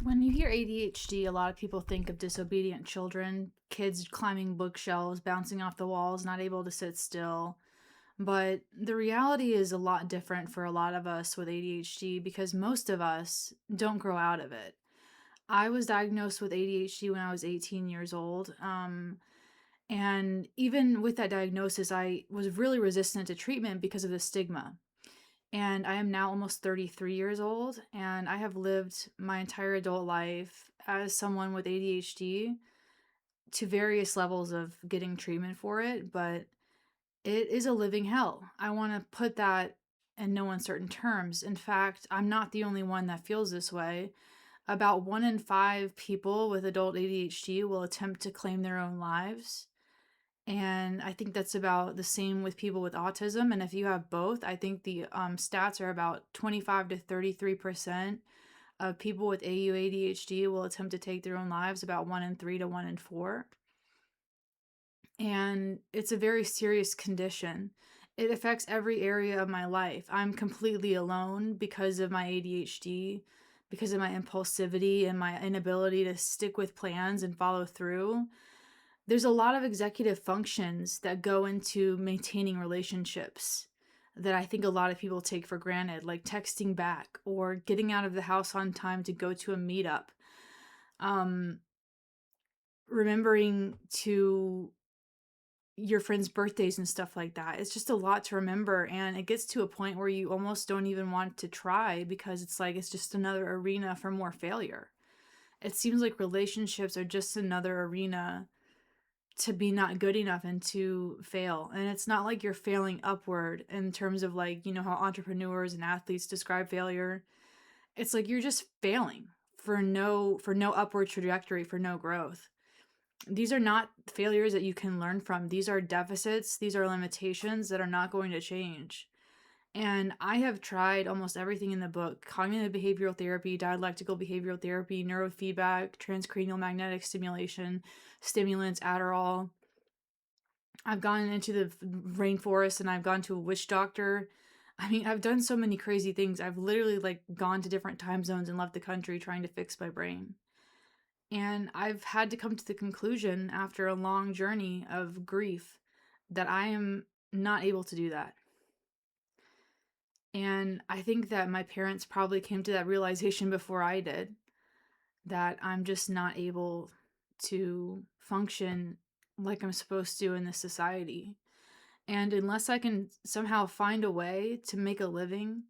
When you hear ADHD, a lot of people think of disobedient children, kids climbing bookshelves, bouncing off the walls, not able to sit still. But the reality is a lot different for a lot of us with ADHD because most of us don't grow out of it. I was diagnosed with ADHD when I was 18 years old. And even with that diagnosis, I was really resistant to treatment because of the stigma. And I am now almost 33 years old, and I have lived my entire adult life as someone with ADHD to various levels of getting treatment for it, but it is a living hell. I want to put that in no uncertain terms. In fact, I'm not the only one that feels this way. About 1 in 5 people with adult ADHD will attempt to claim their own lives. And I think that's about the same with people with autism. And if you have both, I think the stats are about 25 to 33% of people with AU ADHD will attempt to take their own lives, about 1 in 3 to 1 in 4. And it's a very serious condition. It affects every area of my life. I'm completely alone because of my ADHD, because of my impulsivity and my inability to stick with plans and follow through. There's a lot of executive functions that go into maintaining relationships that I think a lot of people take for granted, like texting back or getting out of the house on time to go to a meetup. Remembering to your friends' birthdays and stuff like that. It's just a lot to remember, and it gets to a point where you almost don't even want to try because it's like it's just another arena for more failure. It seems like relationships are just another arena to be not good enough and to fail. And it's not like you're failing upward in terms of like, how entrepreneurs and athletes describe failure. It's like you're just failing for no upward trajectory, for no growth. These are not failures that you can learn from. These are deficits, these are limitations that are not going to change. And I have tried almost everything in the book: cognitive behavioral therapy, dialectical behavioral therapy, neurofeedback, transcranial magnetic stimulation, stimulants, Adderall. I've gone into the rainforest and I've gone to a witch doctor. I mean, I've done so many crazy things. I've literally like gone to different time zones and left the country trying to fix my brain. And I've had to come to the conclusion after a long journey of grief that I am not able to do that. And I think that my parents probably came to that realization before I did, that I'm just not able to function like I'm supposed to in this society. And unless I can somehow find a way to make a living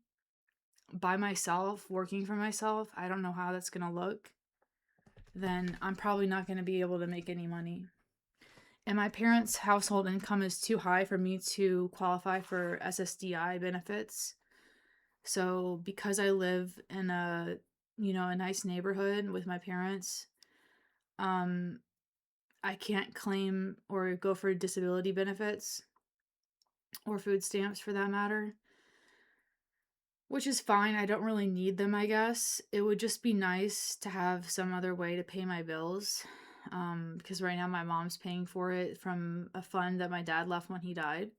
by myself, working for myself, I don't know how that's going to look, then I'm probably not going to be able to make any money. And my parents' household income is too high for me to qualify for SSDI benefits. So because I live in a nice neighborhood with my parents, I can't claim or go for disability benefits or food stamps for that matter, which is fine. I don't really need them, I guess. It would just be nice to have some other way to pay my bills, because right now my mom's paying for it from a fund that my dad left when he died.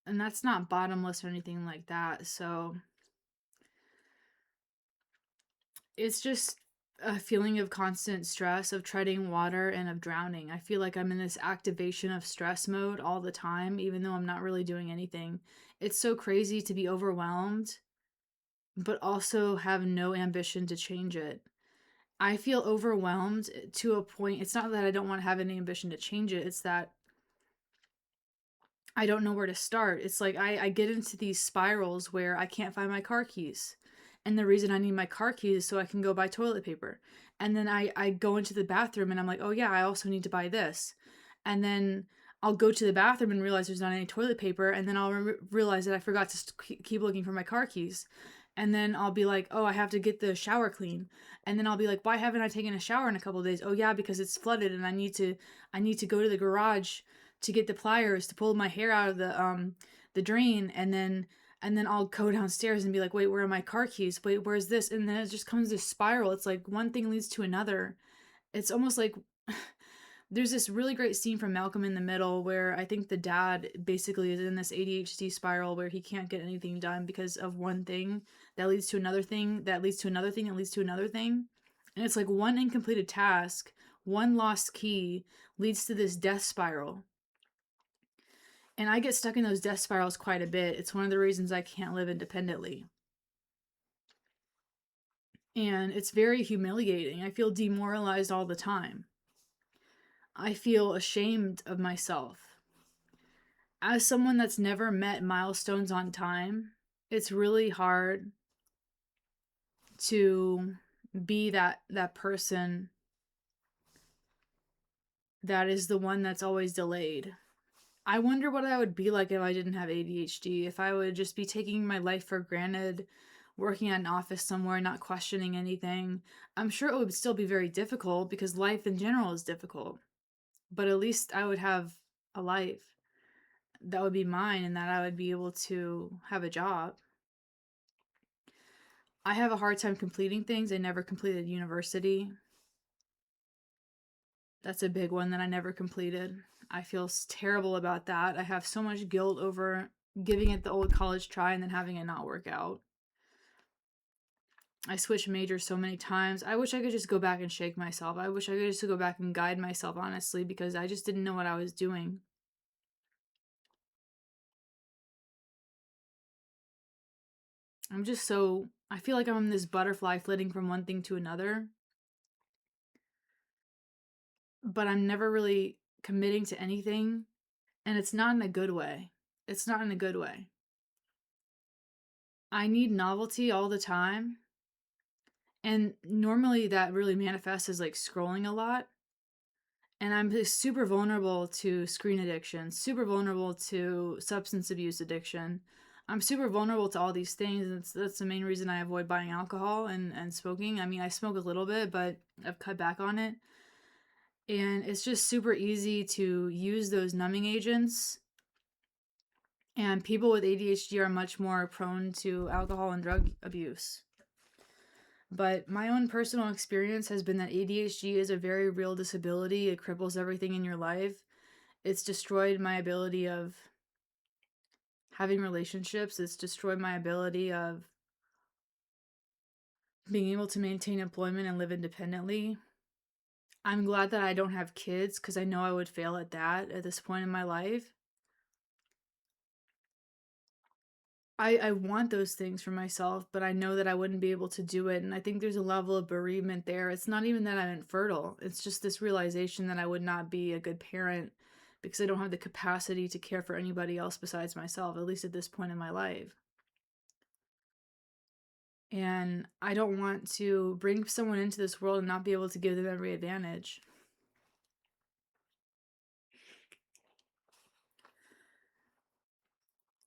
And that's not bottomless or anything like that. So it's just a feeling of constant stress, of treading water, and of drowning. I feel like I'm in this activation of stress mode all the time, even though I'm not really doing anything. It's so crazy to be overwhelmed, but also have no ambition to change it. I feel overwhelmed to a point. It's not that I don't want to have any ambition to change it, it's that I don't know where to start. It's like I get into these spirals where I can't find my car keys. And the reason I need my car keys is so I can go buy toilet paper. And then I go into the bathroom and I'm like, oh yeah, I also need to buy this. And then I'll go to the bathroom and realize there's not any toilet paper. And then I'll realize that I forgot to keep looking for my car keys. And then I'll be like, oh, I have to get the shower clean. And then I'll be like, why haven't I taken a shower in a couple of days? Oh yeah, because it's flooded and I need to go to the garage to get the pliers to pull my hair out of the drain. And then I'll go downstairs and be like, wait, where are my car keys? Wait, where's this? And then it just comes this spiral. It's like one thing leads to another. It's almost like there's this really great scene from Malcolm in the Middle where I think the dad basically is in this ADHD spiral where he can't get anything done because of one thing that leads to another thing that leads to another thing that leads to another thing. And it's like one incompleted task, one lost key leads to this death spiral. And I get stuck in those death spirals quite a bit. It's one of the reasons I can't live independently. And it's very humiliating. I feel demoralized all the time. I feel ashamed of myself. As someone that's never met milestones on time, it's really hard to be that person that is the one that's always delayed. I wonder what I would be like if I didn't have ADHD, if I would just be taking my life for granted, working at an office somewhere, not questioning anything. I'm sure it would still be very difficult because life in general is difficult. But at least I would have a life that would be mine and that I would be able to have a job. I have a hard time completing things. I never completed university. That's a big one that I never completed. I feel terrible about that. I have so much guilt over giving it the old college try and then having it not work out. I switched majors so many times. I wish I could just go back and shake myself. I wish I could just go back and guide myself, honestly, because I just didn't know what I was doing. I feel like I'm this butterfly flitting from one thing to another, but I'm never really committing to anything, and it's not in a good way. It's not in a good way. I need novelty all the time, and normally that really manifests as like scrolling a lot. And I'm just super vulnerable to screen addiction, super vulnerable to substance abuse addiction. I'm super vulnerable to all these things, and that's the main reason I avoid buying alcohol and smoking. I mean, I smoke a little bit, but I've cut back on it. And it's just super easy to use those numbing agents. And people with ADHD are much more prone to alcohol and drug abuse. But my own personal experience has been that ADHD is a very real disability. It cripples everything in your life. It's destroyed my ability of having relationships. It's destroyed my ability of being able to maintain employment and live independently. I'm glad that I don't have kids because I know I would fail at that at this point in my life. I want those things for myself, but I know that I wouldn't be able to do it. And I think there's a level of bereavement there. It's not even that I'm infertile, it's just this realization that I would not be a good parent because I don't have the capacity to care for anybody else besides myself, at least at this point in my life. And I don't want to bring someone into this world and not be able to give them every advantage.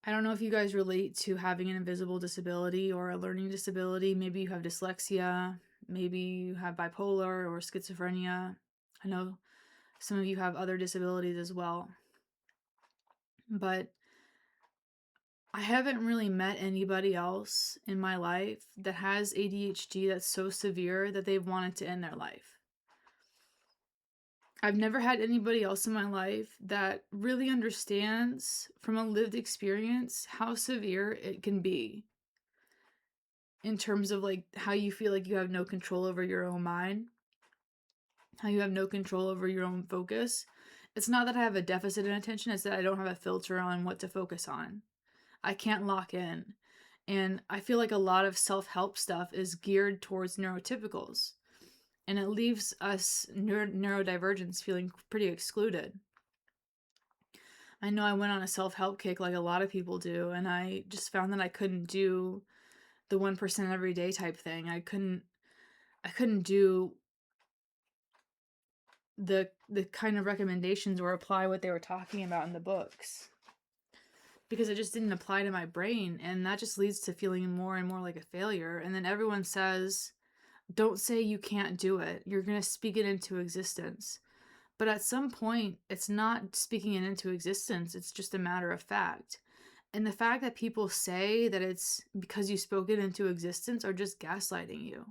I don't know if you guys relate to having an invisible disability or a learning disability. Maybe you have dyslexia, maybe you have bipolar or schizophrenia. I know some of you have other disabilities as well. But I haven't really met anybody else in my life that has ADHD that's so severe that they've wanted to end their life. I've never had anybody else in my life that really understands from a lived experience how severe it can be in terms of like how you feel like you have no control over your own mind, how you have no control over your own focus. It's not that I have a deficit in attention, it's that I don't have a filter on what to focus on. I can't lock in. And I feel like a lot of self-help stuff is geared towards neurotypicals. And it leaves us neurodivergents feeling pretty excluded. I know I went on a self-help kick like a lot of people do, and I just found that I couldn't do the 1% every day type thing. I couldn't do the kind of recommendations or apply what they were talking about in the books because it just didn't apply to my brain, and that just leads to feeling more and more like a failure. And then everyone says, don't say you can't do it. You're going to speak it into existence. But at some point, it's not speaking it into existence. It's just a matter of fact. And the fact that people say that it's because you spoke it into existence are just gaslighting you.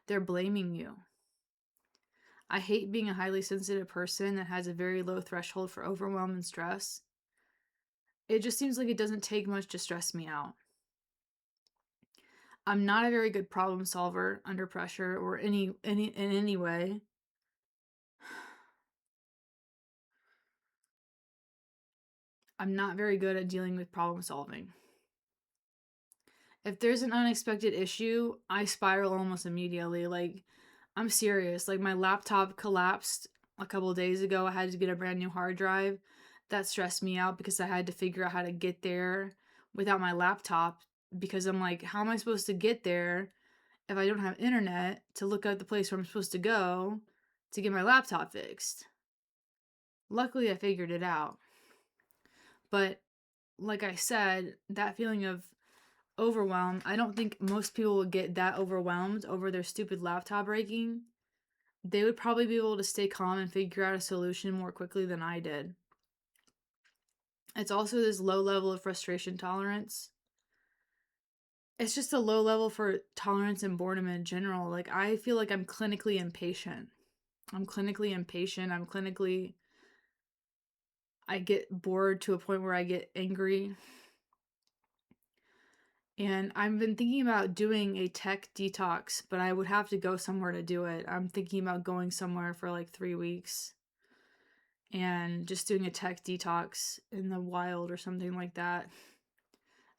They're blaming you. I hate being a highly sensitive person that has a very low threshold for overwhelm and stress. It just seems like it doesn't take much to stress me out. I'm not a very good problem solver under pressure or in any way. I'm not very good at dealing with problem solving. If there's an unexpected issue, I spiral almost immediately. Like, I'm serious. Like, my laptop collapsed a couple of days ago. I had to get a brand new hard drive. That stressed me out because I had to figure out how to get there without my laptop, because I'm like, how am I supposed to get there if I don't have internet to look at the place where I'm supposed to go to get my laptop fixed? Luckily, I figured it out. But like I said, that feeling of overwhelmed, I don't think most people would get that overwhelmed over their stupid laptop breaking. They would probably be able to stay calm and figure out a solution more quickly than I did. It's also this low level of frustration tolerance. It's just a low level for tolerance and boredom in general. Like, I feel like I'm clinically impatient. I get bored to a point where I get angry. And I've been thinking about doing a tech detox, but I would have to go somewhere to do it. I'm thinking about going somewhere for like 3 weeks and just doing a tech detox in the wild or something like that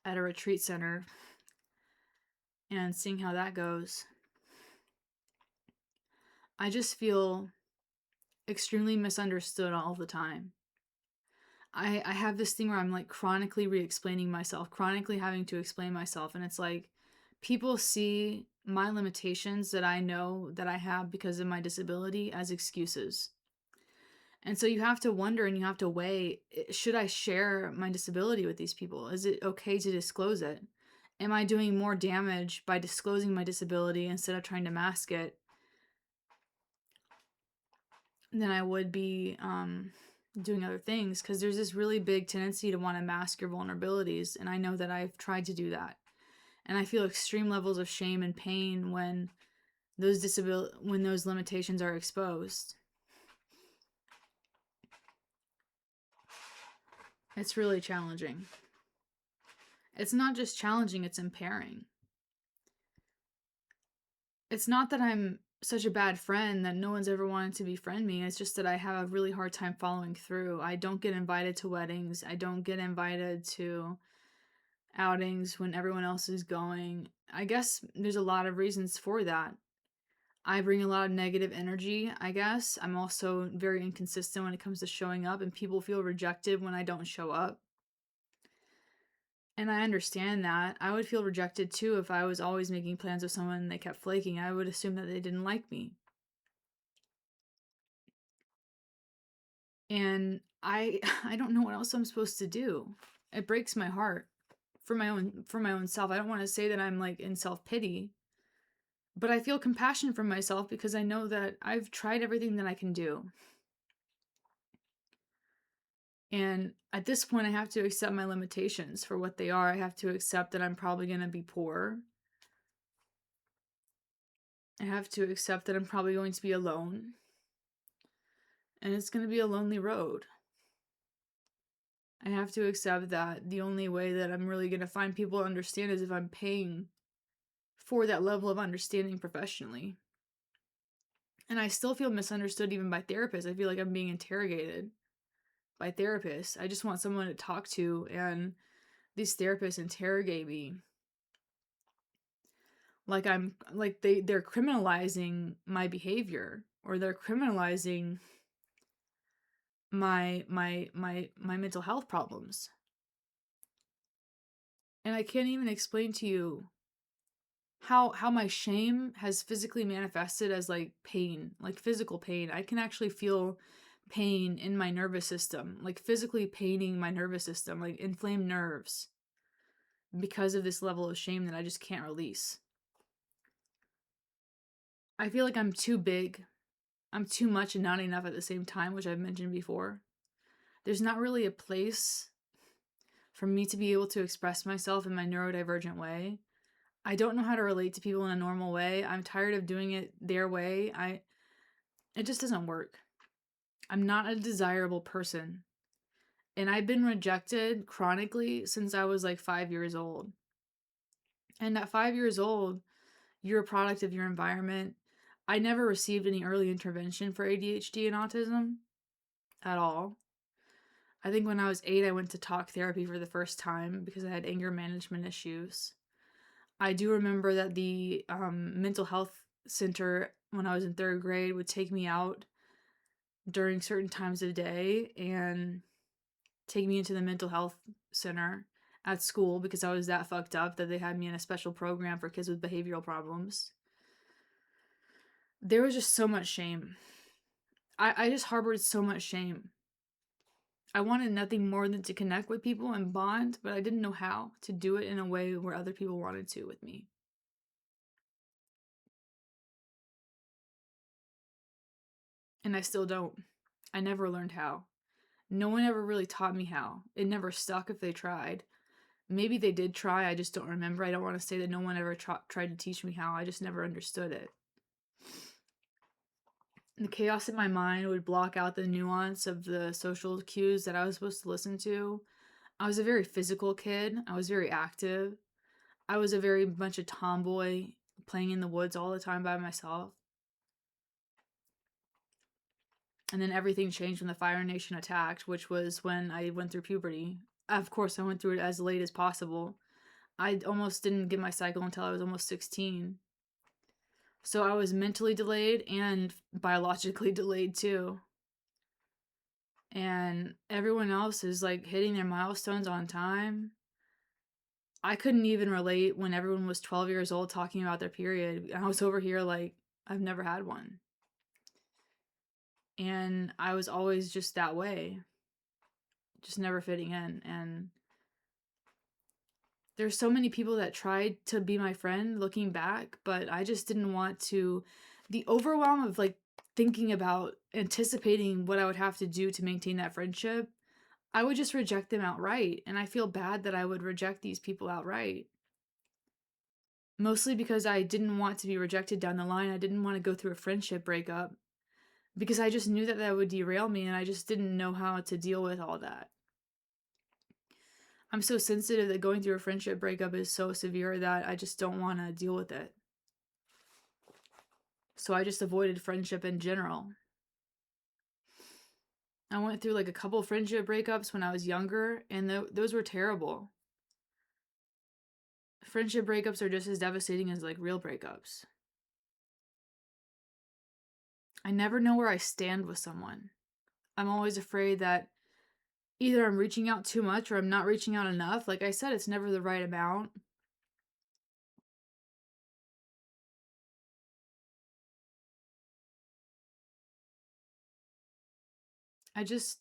at a retreat center and seeing how that goes. I just feel extremely misunderstood all the time. I have this thing where I'm like chronically re-explaining myself, chronically having to explain myself, and it's like people see my limitations that I know that I have because of my disability as excuses. And so you have to wonder and you have to weigh, should I share my disability with these people? Is it okay to disclose it? Am I doing more damage by disclosing my disability instead of trying to mask it than I would be doing other things? Because there's this really big tendency to want to mask your vulnerabilities, and I know that I've tried to do that. And I feel extreme levels of shame and pain when those limitations are exposed. It's really challenging. It's not just challenging, it's impairing. It's not that I'm such a bad friend that no one's ever wanted to befriend me. It's just that I have a really hard time following through. I don't get invited to weddings. I don't get invited to outings when everyone else is going. I guess there's a lot of reasons for that. I bring a lot of negative energy, I guess. I'm also very inconsistent when it comes to showing up, and people feel rejected when I don't show up. And I understand that. I would feel rejected too if I was always making plans with someone and they kept flaking. I would assume that they didn't like me. And I don't know what else I'm supposed to do. It breaks my heart for my own self. I don't want to say that I'm like in self-pity, but I feel compassion for myself because I know that I've tried everything that I can do. And at this point, I have to accept my limitations for what they are. I have to accept that I'm probably going to be poor. I have to accept that I'm probably going to be alone. And it's going to be a lonely road. I have to accept that the only way that I'm really going to find people to understand is if I'm paying for that level of understanding professionally. And I still feel misunderstood even by therapists. I feel like I'm being interrogated by therapists. I just want someone to talk to, and these therapists interrogate me like they're criminalizing my behavior, or they're criminalizing my mental health problems. And I can't even explain to you how my shame has physically manifested as like pain, like physical pain. I can actually feel pain in my nervous system, like physically paining my nervous system, like inflamed nerves, because of this level of shame that I just can't release. I feel like I'm too big. I'm too much and not enough at the same time, which I've mentioned before. There's not really a place for me to be able to express myself in my neurodivergent way. I don't know how to relate to people in a normal way. I'm tired of doing it their way. It just doesn't work. I'm not a desirable person. And I've been rejected chronically since I was like 5 years old. And at 5 years old, you're a product of your environment. I never received any early intervention for ADHD and autism at all. I think when I was 8, I went to talk therapy for the first time because I had anger management issues. I do remember that the mental health center when I was in 3rd grade would take me out during certain times of day and take me into the mental health center at school because I was that fucked up that they had me in a special program for kids with behavioral problems. There was just so much shame. I just harbored so much shame. I wanted nothing more than to connect with people and bond, but I didn't know how to do it in a way where other people wanted to with me. And I still don't. I never learned how. No one ever really taught me how. It never stuck if they tried. Maybe they did try, I just don't remember. I don't want to say that no one ever tried to teach me how. I just never understood it. The chaos in my mind would block out the nuance of the social cues that I was supposed to listen to. I was a very physical kid. I was very active. I was a very much a tomboy, playing in the woods all the time by myself. And then everything changed when the Fire Nation attacked, which was when I went through puberty. Of course, I went through it as late as possible. I almost didn't get my cycle until I was almost 16. So I was mentally delayed and biologically delayed too. And everyone else is like hitting their milestones on time. I couldn't even relate when everyone was 12 years old talking about their period. I was over here like, I've never had one. And I was always just that way, just never fitting in. And there's so many people that tried to be my friend looking back, but I just didn't want to. The overwhelm of like thinking about anticipating what I would have to do to maintain that friendship, I would just reject them outright. And I feel bad that I would reject these people outright. Mostly because I didn't want to be rejected down the line. I didn't want to go through a friendship breakup because I just knew that that would derail me and I just didn't know how to deal with all that. I'm so sensitive that going through a friendship breakup is so severe that I just don't want to deal with it. So I just avoided friendship in general. I went through like a couple friendship breakups when I was younger, and those were terrible. Friendship breakups are just as devastating as like real breakups. I never know where I stand with someone. I'm always afraid that either I'm reaching out too much or I'm not reaching out enough. Like I said, it's never the right amount. I just,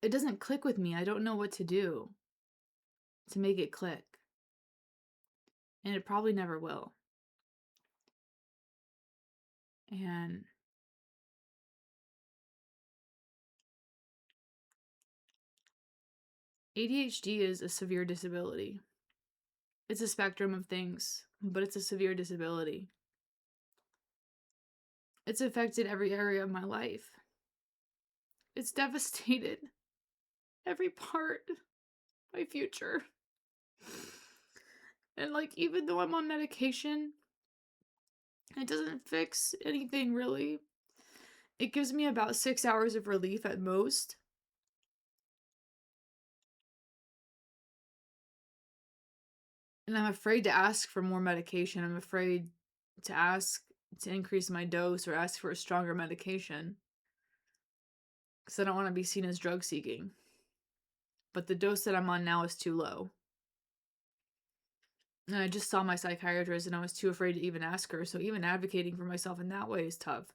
it doesn't click with me. I don't know what to do to make it click. And it probably never will. And ADHD is a severe disability. It's a spectrum of things, but it's a severe disability. It's affected every area of my life. It's devastated every part of my future. And like, even though I'm on medication, it doesn't fix anything really. It gives me about 6 hours of relief at most. And I'm afraid to ask for more medication. I'm afraid to ask to increase my dose or ask for a stronger medication because I don't want to be seen as drug seeking. But the dose that I'm on now is too low. And I just saw my psychiatrist and I was too afraid to even ask her. So even advocating for myself in that way is tough.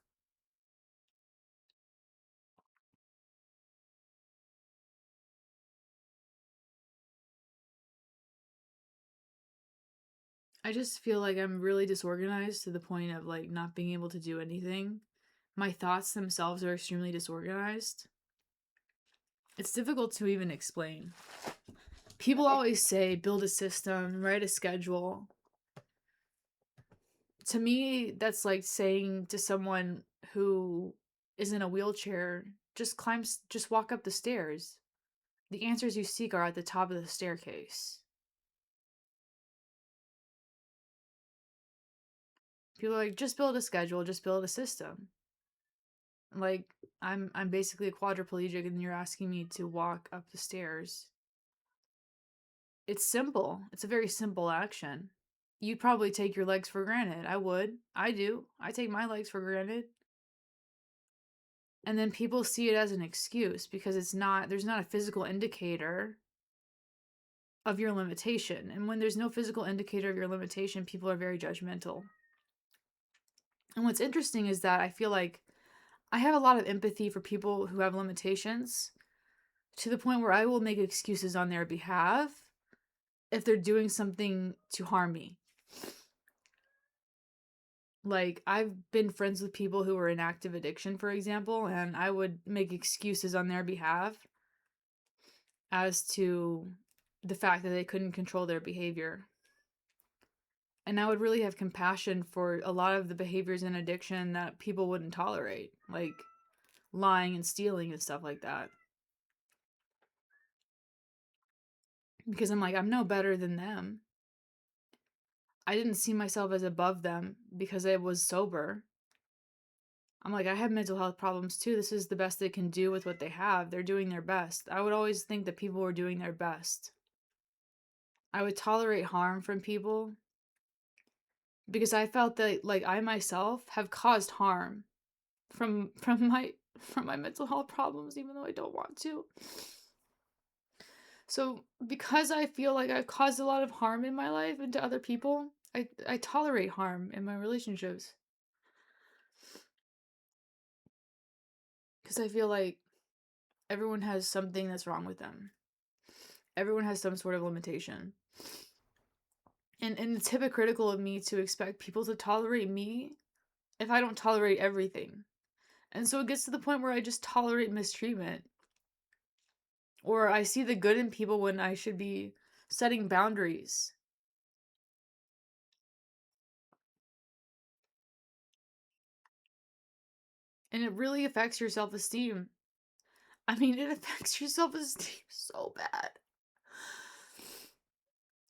I just feel like I'm really disorganized to the point of like not being able to do anything. My thoughts themselves are extremely disorganized. It's difficult to even explain. People always say build a system, write a schedule. To me, that's like saying to someone who is in a wheelchair, just walk up the stairs. The answers you seek are at the top of the staircase. People are like, just build a schedule, just build a system. Like, I'm basically a quadriplegic and you're asking me to walk up the stairs. It's simple. It's a very simple action. You'd probably take your legs for granted. I would. I do. I take my legs for granted. And then people see it as an excuse because there's not a physical indicator of your limitation. And when there's no physical indicator of your limitation, people are very judgmental. And what's interesting is that I feel like I have a lot of empathy for people who have limitations to the point where I will make excuses on their behalf if they're doing something to harm me. Like, I've been friends with people who were in active addiction, for example, and I would make excuses on their behalf as to the fact that they couldn't control their behavior. And I would really have compassion for a lot of the behaviors in addiction that people wouldn't tolerate, like lying and stealing and stuff like that. Because I'm like, I'm no better than them. I didn't see myself as above them because I was sober. I'm like, I have mental health problems too. This is the best they can do with what they have. They're doing their best. I would always think that people were doing their best. I would tolerate harm from people because I felt that, like, I myself have caused harm from my mental health problems, even though I don't want to. So because I feel like I've caused a lot of harm in my life and to other people, I tolerate harm in my relationships. Because I feel like everyone has something that's wrong with them. Everyone has some sort of limitation. And it's hypocritical of me to expect people to tolerate me if I don't tolerate everything. And so it gets to the point where I just tolerate mistreatment. Or I see the good in people when I should be setting boundaries. And it really affects your self-esteem. I mean, it affects your self-esteem so bad.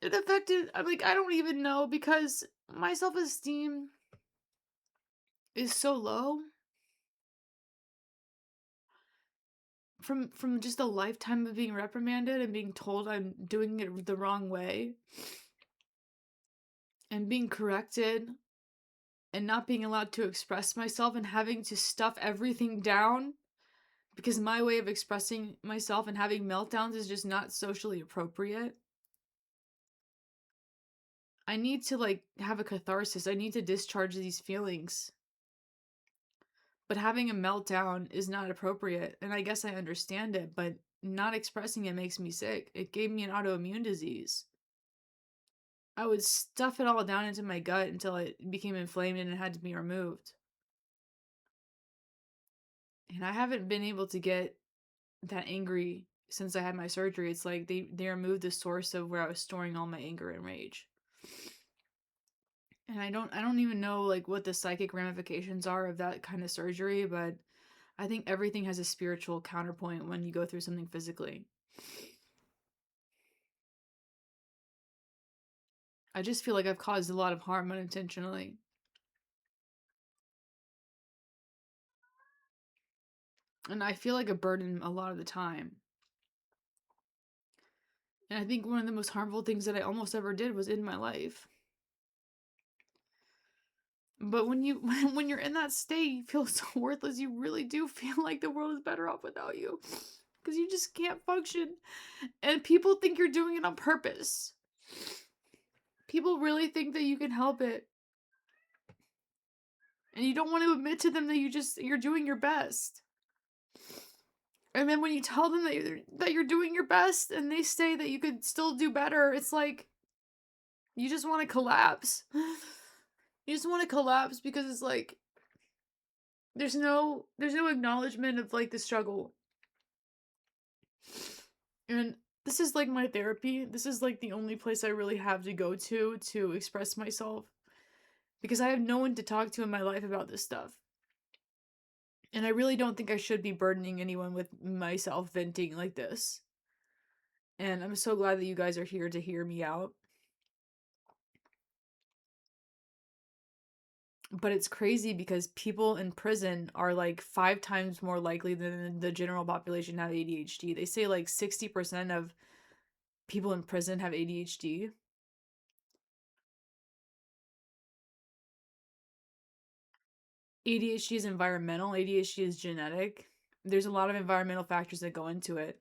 It affected, I'm like, I don't even know, because my self-esteem is so low from just a lifetime of being reprimanded and being told I'm doing it the wrong way and being corrected and not being allowed to express myself and having to stuff everything down because my way of expressing myself and having meltdowns is just not socially appropriate. I need to, like, have a catharsis. I need to discharge these feelings. But having a meltdown is not appropriate, and I guess I understand it, but not expressing it makes me sick. It gave me an autoimmune disease. I would stuff it all down into my gut until it became inflamed and it had to be removed. And I haven't been able to get that angry since I had my surgery. It's like they removed the source of where I was storing all my anger and rage. And I don't even know, like, what the psychic ramifications are of that kind of surgery, but I think everything has a spiritual counterpoint when you go through something physically. I just feel like I've caused a lot of harm unintentionally. And I feel like a burden a lot of the time. And I think one of the most harmful things that I almost ever did was in my life. But when when you're in that state, you feel so worthless. You really do feel like the world is better off without you. Because you just can't function. And people think you're doing it on purpose. People really think that you can help it. And you don't want to admit to them that you're doing your best. And then when you tell them that you're doing your best and they say that you could still do better, it's like you just want to collapse. You just want to collapse because it's like there's no acknowledgement of, like, the struggle. And this is like my therapy. This is like the only place I really have to go to express myself because I have no one to talk to in my life about this stuff. And I really don't think I should be burdening anyone with myself venting like this. And I'm so glad that you guys are here to hear me out. But it's crazy because people in prison are like 5 times more likely than the general population to have ADHD. They say like 60% of people in prison have ADHD. ADHD is environmental, ADHD is genetic. There's a lot of environmental factors that go into it.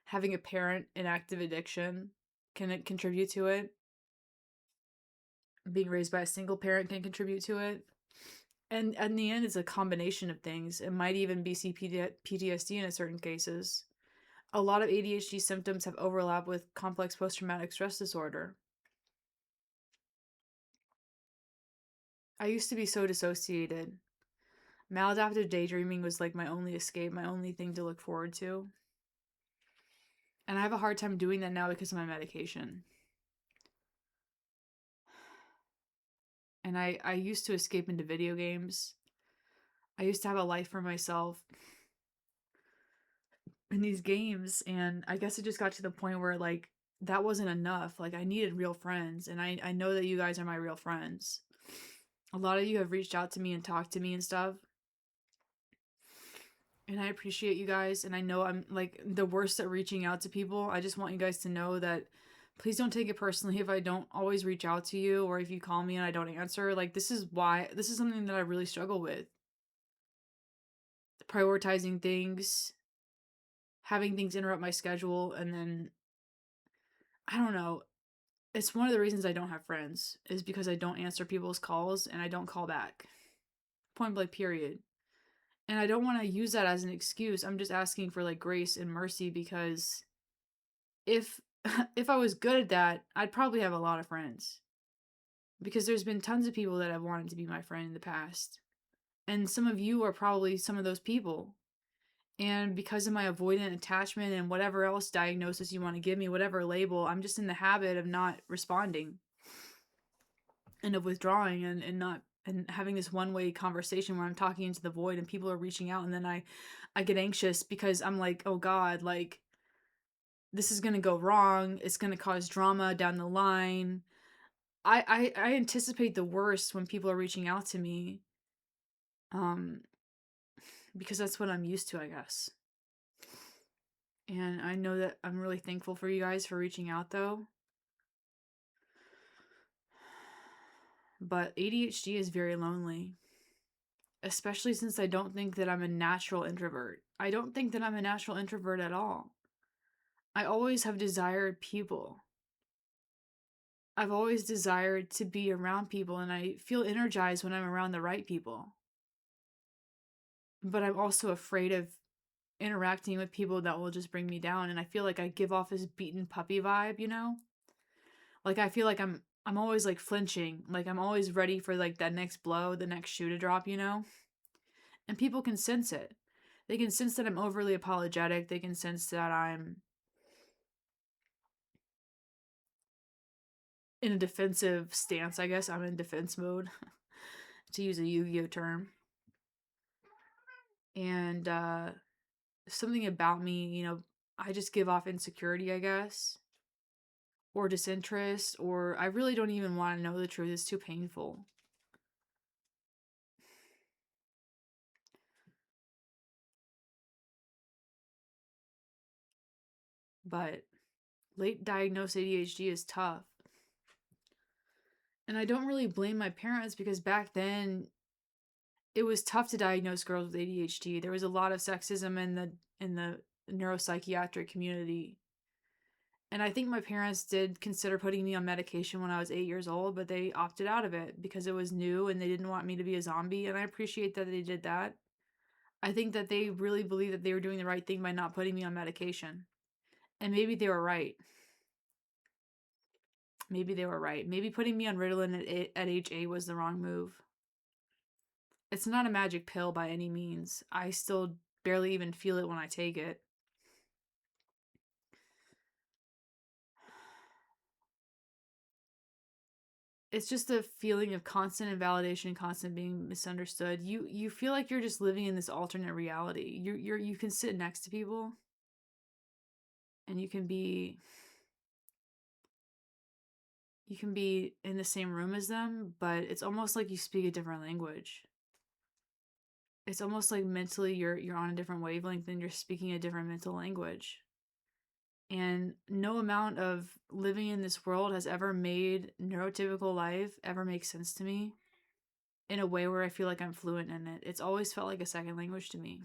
Having a parent in active addiction can it contribute to it. Being raised by a single parent can contribute to it. And in the end, it's a combination of things. It might even be PTSD in certain cases. A lot of ADHD symptoms have overlap with complex post traumatic stress disorder. I used to be so dissociated. Maladaptive daydreaming was like my only escape, my only thing to look forward to. And I have a hard time doing that now because of my medication. And I used to escape into video games. I used to have a life for myself in these games. And I guess it just got to the point where, like, that wasn't enough. Like, I needed real friends. And I know that you guys are my real friends. A lot of you have reached out to me and talked to me and stuff. And I appreciate you guys. And I know I'm like the worst at reaching out to people. I just want you guys to know that please don't take it personally if I don't always reach out to you or if you call me and I don't answer. Like, this is something that I really struggle with. Prioritizing things, having things interrupt my schedule, and then I don't know. It's one of the reasons I don't have friends is because I don't answer people's calls and I don't call back. Point blank, period. And I don't want to use that as an excuse. I'm just asking for like grace and mercy because if if I was good at that, I'd probably have a lot of friends. Because there's been tons of people that have wanted to be my friend in the past. And some of you are probably some of those people. And because of my avoidant attachment and whatever else diagnosis you want to give me, whatever label, I'm just in the habit of not responding and of withdrawing and not and having this one-way conversation where I'm talking into the void and people are reaching out and then I get anxious because I'm like, "Oh God, like this is going to go wrong. It's going to cause drama down the line." I anticipate the worst when people are reaching out to me. Um because that's what I'm used to, I guess. And I know that I'm really thankful for you guys for reaching out though. But ADHD is very lonely, especially since I don't think that I'm a natural introvert. I don't think that I'm a natural introvert at all. I always have desired people. I've always desired to be around people, and I feel energized when I'm around the right people. But I'm also afraid of interacting with people that will just bring me down, and I feel like I give off this beaten puppy vibe, you know? Like I feel like I'm always like flinching, like I'm always ready for like that next blow, the next shoe to drop, you know? And people can sense it. They can sense that I'm overly apologetic. They can sense that I'm in a defensive stance, I guess. I'm in defense mode, to use a Yu-Gi-Oh term. And something about me, you know, I just give off insecurity, I guess, or disinterest, or I really don't even want to know the truth. It's too painful. But late diagnosed ADHD is tough. And I don't really blame my parents because back then it was tough to diagnose girls with ADHD. There was a lot of sexism in the neuropsychiatric community. And I think my parents did consider putting me on medication when I was 8 years old, but they opted out of it because it was new and they didn't want me to be a zombie. And I appreciate that they did that. I think that they really believed that they were doing the right thing by not putting me on medication. And maybe they were right. Maybe they were right. Maybe putting me on Ritalin at age 8 was the wrong move. It's not a magic pill by any means. I still barely even feel it when I take it. It's just a feeling of constant invalidation, constant being misunderstood. You feel like you're just living in this alternate reality. You can sit next to people and you can be You can be in the same room as them, but it's almost like you speak a different language. It's almost like mentally you're on a different wavelength and you're speaking a different mental language. And no amount of living in this world has ever made neurotypical life ever make sense to me in a way where I feel like I'm fluent in it. It's always felt like a second language to me.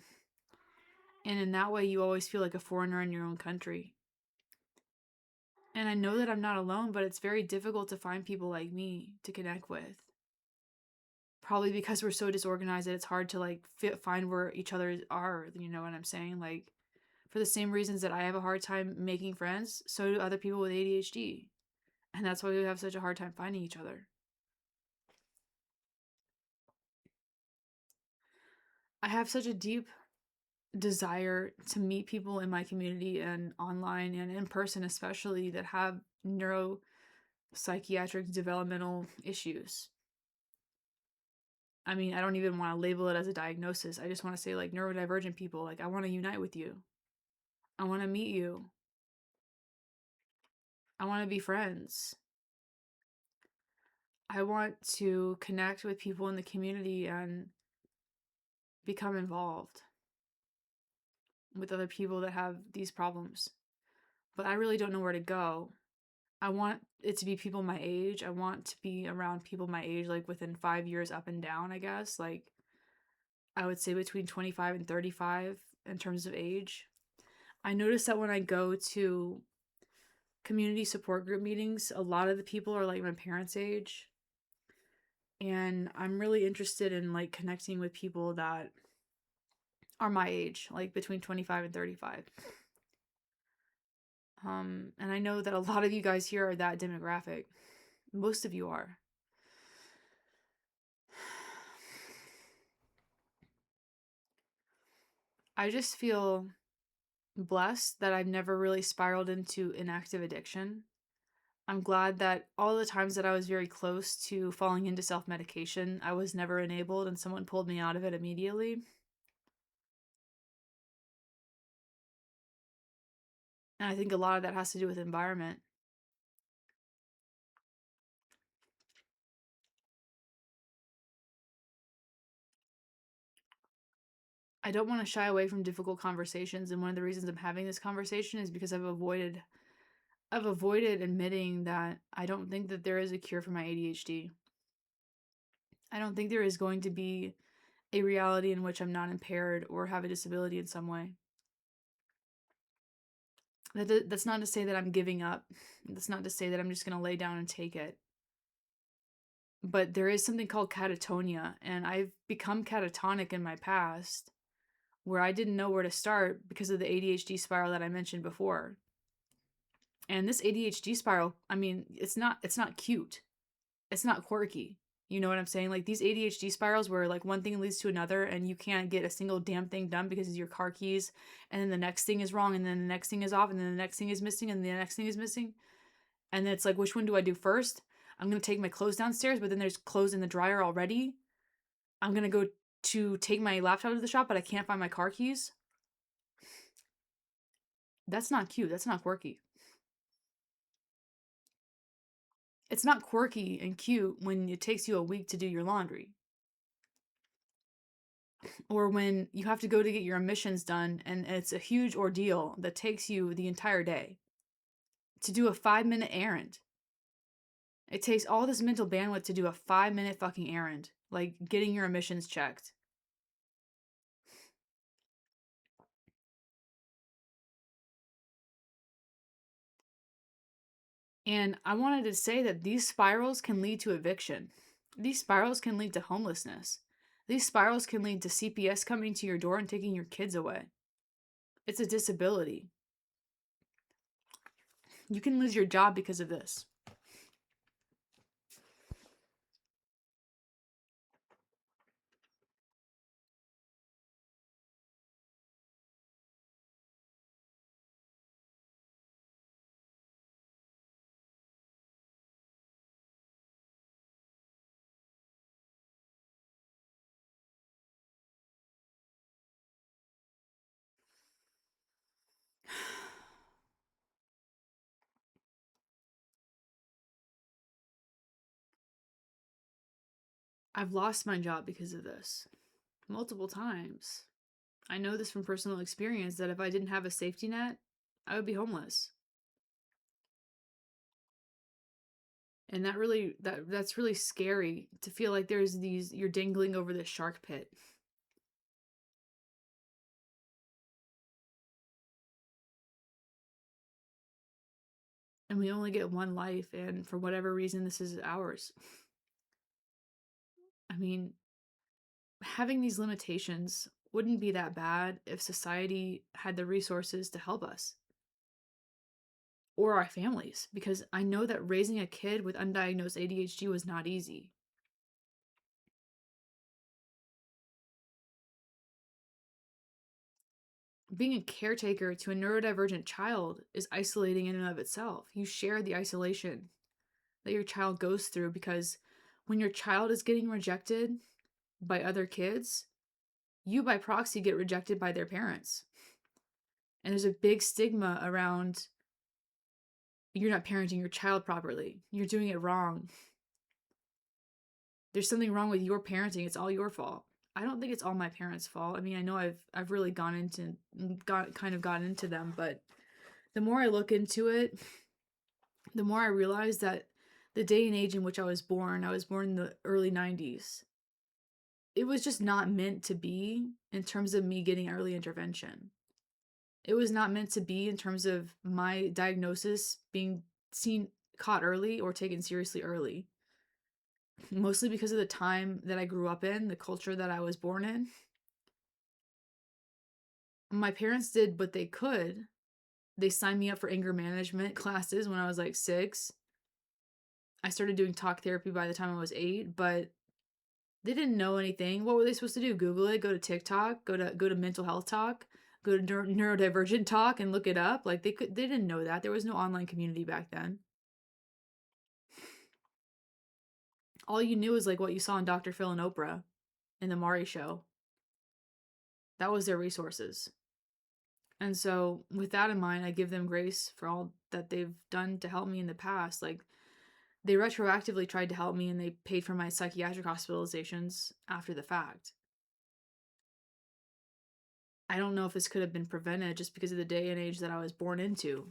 And in that way, you always feel like a foreigner in your own country. And I know that I'm not alone, but it's very difficult to find people like me to connect with. Probably because we're so disorganized that it's hard to like find where each other are. You know what I'm saying? Like, for the same reasons that I have a hard time making friends, so do other people with ADHD. And that's why we have such a hard time finding each other. I have such a deep desire to meet people in my community and online and in person, especially that have neuropsychiatric developmental issues. I mean, I don't even want to label it as a diagnosis. I just want to say, like, neurodivergent people, like, I want to unite with you. I want to meet you. I want to be friends. I want to connect with people in the community and become involved with other people that have these problems. But I really don't know where to go. I want it to be people my age. I want to be around people my age, like within 5 years up and down, I guess. Like, I would say between 25 and 35 in terms of age. I notice that when I go to community support group meetings, a lot of the people are like my parents' age. And I'm really interested in like connecting with people that are my age, like between 25 and 35. And I know that a lot of you guys here are that demographic. Most of you are. I just feel blessed that I've never really spiraled into inactive addiction. I'm glad that all the times that I was very close to falling into self-medication, I was never enabled and someone pulled me out of it immediately. And I think a lot of that has to do with environment. I don't want to shy away from difficult conversations, and one of the reasons I'm having this conversation is because I've avoided admitting that I don't think that there is a cure for my ADHD. I don't think there is going to be a reality in which I'm not impaired or have a disability in some way. That's not to say that I'm giving up. That's not to say that I'm just going to lay down and take it. But there is something called catatonia, and I've become catatonic in my past where I didn't know where to start because of the ADHD spiral that I mentioned before. And this ADHD spiral, I mean, it's not cute. It's not quirky. You know what I'm saying? Like these ADHD spirals where like one thing leads to another and you can't get a single damn thing done because of your car keys, and then the next thing is wrong, and then the next thing is off, and then the next thing is missing, and the next thing is missing. And then it's like, which one do I do first? I'm going to take my clothes downstairs, but then there's clothes in the dryer already. I'm going to go to take my laptop to the shop, but I can't find my car keys. That's not cute. That's not quirky. It's not quirky and cute when it takes you a week to do your laundry. Or when you have to go to get your emissions done and it's a huge ordeal that takes you the entire day to do a 5-minute errand. It takes all this mental bandwidth to do a 5-minute fucking errand, like getting your emissions checked. And I wanted to say that these spirals can lead to eviction. These spirals can lead to homelessness. These spirals can lead to CPS coming to your door and taking your kids away. It's a disability. You can lose your job because of this. I've lost my job because of this multiple times. I know this from personal experience that if I didn't have a safety net, I would be homeless. And that's really scary to feel like there's these you're dangling over this shark pit. And we only get one life, and for whatever reason this is ours. I mean, having these limitations wouldn't be that bad if society had the resources to help us or our families, because I know that raising a kid with undiagnosed ADHD was not easy. Being a caretaker to a neurodivergent child is isolating in and of itself. You share the isolation that your child goes through because when your child is getting rejected by other kids, you by proxy get rejected by their parents. And there's a big stigma around you're not parenting your child properly. You're doing it wrong. There's something wrong with your parenting. It's all your fault. I don't think it's all my parents' fault. I mean, I know I've really gone into them, but the more I look into it, the more I realize that the day and age in which I was born in the early 90s. It was just not meant to be in terms of me getting early intervention. It was not meant to be in terms of my diagnosis being caught early or taken seriously early. Mostly because of the time that I grew up in, the culture that I was born in. My parents did what they could. They signed me up for anger management classes when I was like 6. I started doing talk therapy by the time I was 8, but they didn't know anything. What were they supposed to do? Google it, go to TikTok, go to mental health talk, go to neurodivergent talk and look it up. Like they didn't know that. There was no online community back then. All you knew was like what you saw on Dr. Phil and Oprah in the Maury show. That was their resources. And so with that in mind, I give them grace for all that they've done to help me in the past. Like they retroactively tried to help me and they paid for my psychiatric hospitalizations after the fact. I don't know if this could have been prevented just because of the day and age that I was born into.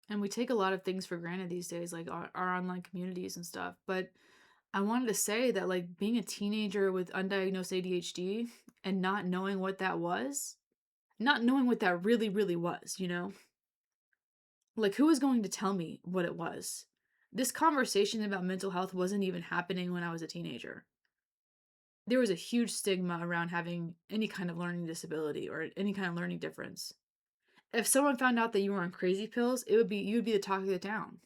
And we take a lot of things for granted these days, like our online communities and stuff. But I wanted to say that, like, being a teenager with undiagnosed ADHD and not knowing what that was, not knowing what that really, really was, you know? Like, who was going to tell me what it was? This conversation about mental health wasn't even happening when I was a teenager. There was a huge stigma around having any kind of learning disability or any kind of learning difference. If someone found out that you were on crazy pills, you would be the talk of the town.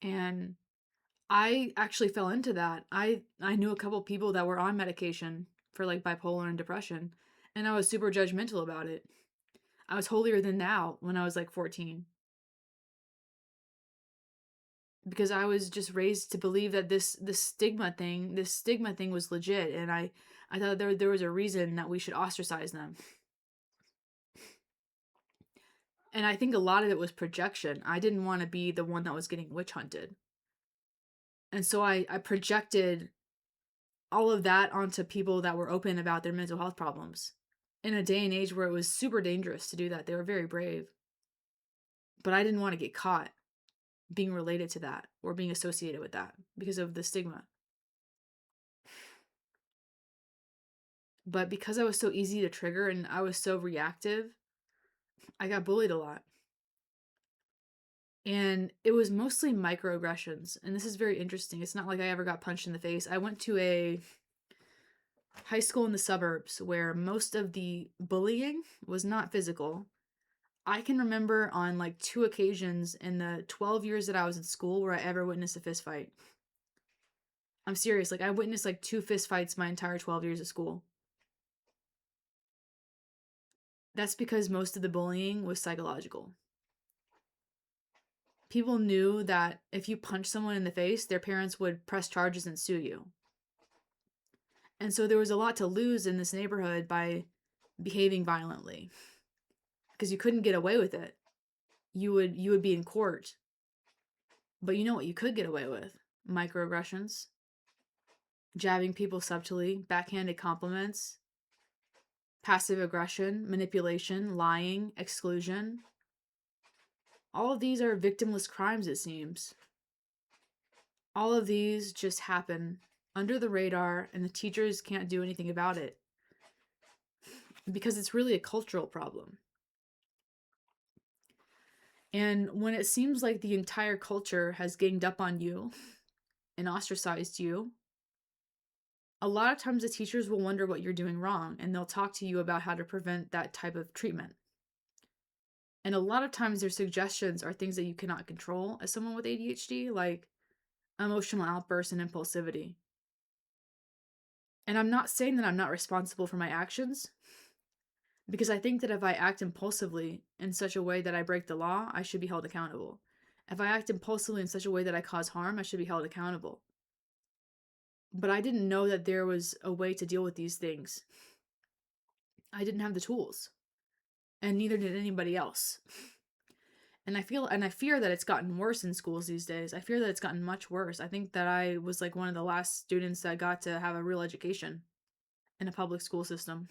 And I actually fell into that. I knew a couple people that were on medication for like bipolar and depression, and I was super judgmental about it. I was holier than thou when I was like 14 because I was just raised to believe that this stigma thing was legit, and I thought there was a reason that we should ostracize them. And I think a lot of it was projection. I didn't want to be the one that was getting witch hunted. And so I projected all of that onto people that were open about their mental health problems. In a day and age where it was super dangerous to do that, they were very brave. But I didn't want to get caught being related to that or being associated with that because of the stigma. But because I was so easy to trigger and I was so reactive, I got bullied a lot. And it was mostly microaggressions. And this is very interesting. It's not like I ever got punched in the face. I went to a high school in the suburbs where most of the bullying was not physical. I can remember on like 2 occasions in the 12 years that I was in school where I ever witnessed a fist fight. I'm serious. Like I witnessed like 2 fist fights my entire 12 years of school. That's because most of the bullying was psychological. People knew that if you punched someone in the face, their parents would press charges and sue you. And so there was a lot to lose in this neighborhood by behaving violently because you couldn't get away with it. You would be in court. But you know what you could get away with? Microaggressions, jabbing people subtly, backhanded compliments, passive aggression, manipulation, lying, exclusion. All of these are victimless crimes, it seems. All of these just happen under the radar, and the teachers can't do anything about it because it's really a cultural problem. And when it seems like the entire culture has ganged up on you and ostracized you, a lot of times the teachers will wonder what you're doing wrong, and they'll talk to you about how to prevent that type of treatment. And a lot of times their suggestions are things that you cannot control as someone with ADHD, like emotional outbursts and impulsivity. And I'm not saying that I'm not responsible for my actions, because I think that if I act impulsively in such a way that I break the law, I should be held accountable. If I act impulsively in such a way that I cause harm, I should be held accountable. But I didn't know that there was a way to deal with these things. I didn't have the tools, and neither did anybody else. And I fear that it's gotten worse in schools these days. I fear that it's gotten much worse. I think that I was like one of the last students that got to have a real education in a public school system.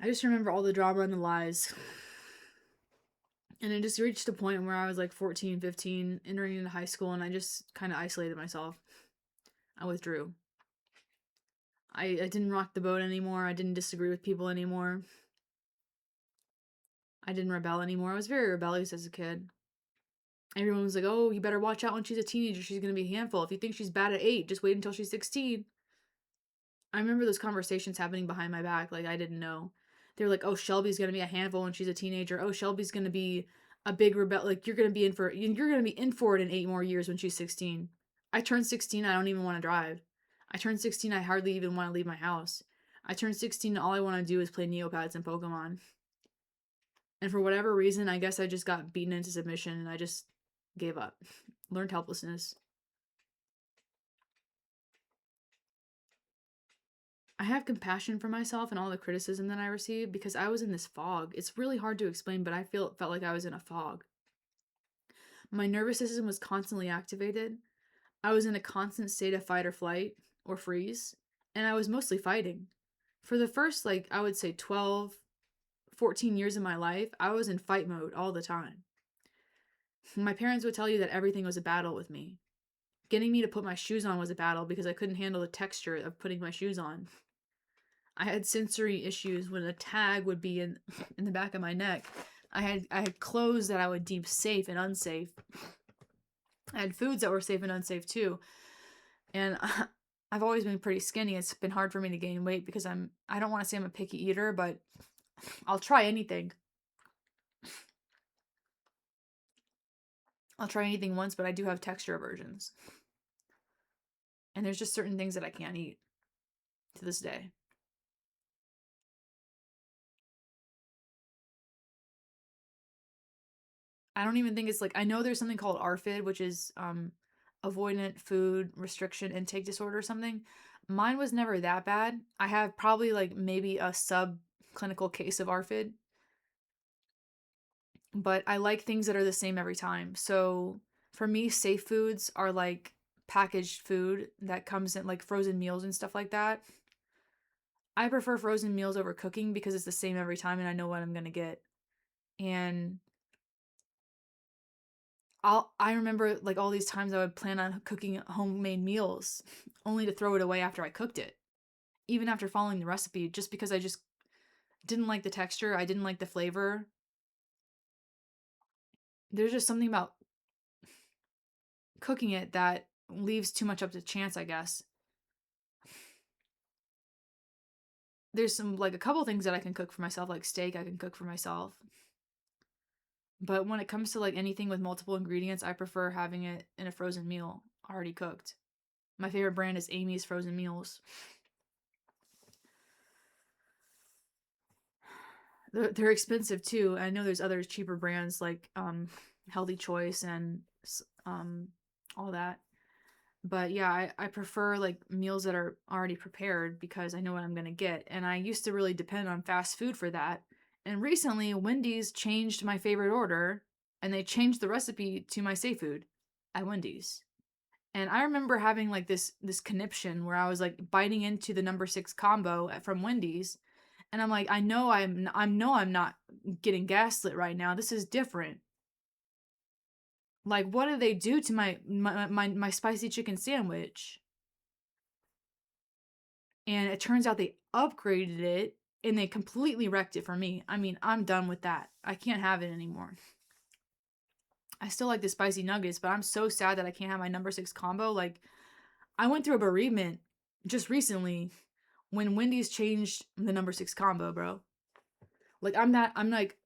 I just remember all the drama and the lies. And it just reached a point where I was like 14, 15, entering into high school, and I just kind of isolated myself. I withdrew. I didn't rock the boat anymore. I didn't disagree with people anymore. I didn't rebel anymore. I was very rebellious as a kid. Everyone was like, oh, you better watch out when she's a teenager. She's going to be a handful. If you think she's bad at 8, just wait until she's 16. I remember those conversations happening behind my back. Like, I didn't know. They were like, oh, Shelby's going to be a handful when she's a teenager. Oh, Shelby's going to be a big rebel. Like, you're going to be in for it in 8 more years when she's 16. I turned 16. I don't even want to drive. I turned 16. I hardly even want to leave my house. I turned 16. All I want to do is play Neopets and Pokemon. And for whatever reason, I guess I just got beaten into submission and I just gave up. Learned helplessness. I have compassion for myself and all the criticism that I received because I was in this fog. It's really hard to explain, but I felt like I was in a fog. My nervous system was constantly activated. I was in a constant state of fight or flight or freeze, and I was mostly fighting. For the first, like, I would say 12, 14 years of my life, I was in fight mode all the time. My parents would tell you that everything was a battle with me. Getting me to put my shoes on was a battle because I couldn't handle the texture of putting my shoes on. I had sensory issues when a tag would be in the back of my neck. I had clothes that I would deem safe and unsafe. I had foods that were safe and unsafe too. And I've always been pretty skinny. It's been hard for me to gain weight because I don't want to say I'm a picky eater, but I'll try anything. I'll try anything once, but I do have texture aversions. And there's just certain things that I can't eat to this day. I don't even think it's like, I know there's something called ARFID, which is avoidant food restriction intake disorder or something. Mine was never that bad. I have probably like maybe a subclinical case of ARFID, but I like things that are the same every time. So for me, safe foods are like packaged food that comes in like frozen meals and stuff like that. I prefer frozen meals over cooking because it's the same every time and I know what I'm going to get. And I remember like all these times I would plan on cooking homemade meals only to throw it away after I cooked it. Even after following the recipe, just because I just didn't like the texture, I didn't like the flavor. There's just something about cooking it that leaves too much up to chance, I guess. There's some, like, a couple things that I can cook for myself, like steak I can cook for myself. But when it comes to, like, anything with multiple ingredients, I prefer having it in a frozen meal, already cooked. My favorite brand is Amy's Frozen Meals. They're expensive too. I know there's other cheaper brands like Healthy Choice and all that. But yeah, I prefer like meals that are already prepared because I know what I'm gonna get. And I used to really depend on fast food for that. And recently, Wendy's changed my favorite order, and they changed the recipe to my safe food at Wendy's. And I remember having like this conniption where I was like biting into the number 6 combo from Wendy's, and I'm like, I'm not getting gaslit right now. This is different. Like, what did they do to my spicy chicken sandwich? And it turns out they upgraded it and they completely wrecked it for me. I mean, I'm done with that. I can't have it anymore. I still like the spicy nuggets, but I'm so sad that I can't have my number 6 combo. Like, I went through a bereavement just recently when Wendy's changed the number 6 combo, bro. Like, I'm like,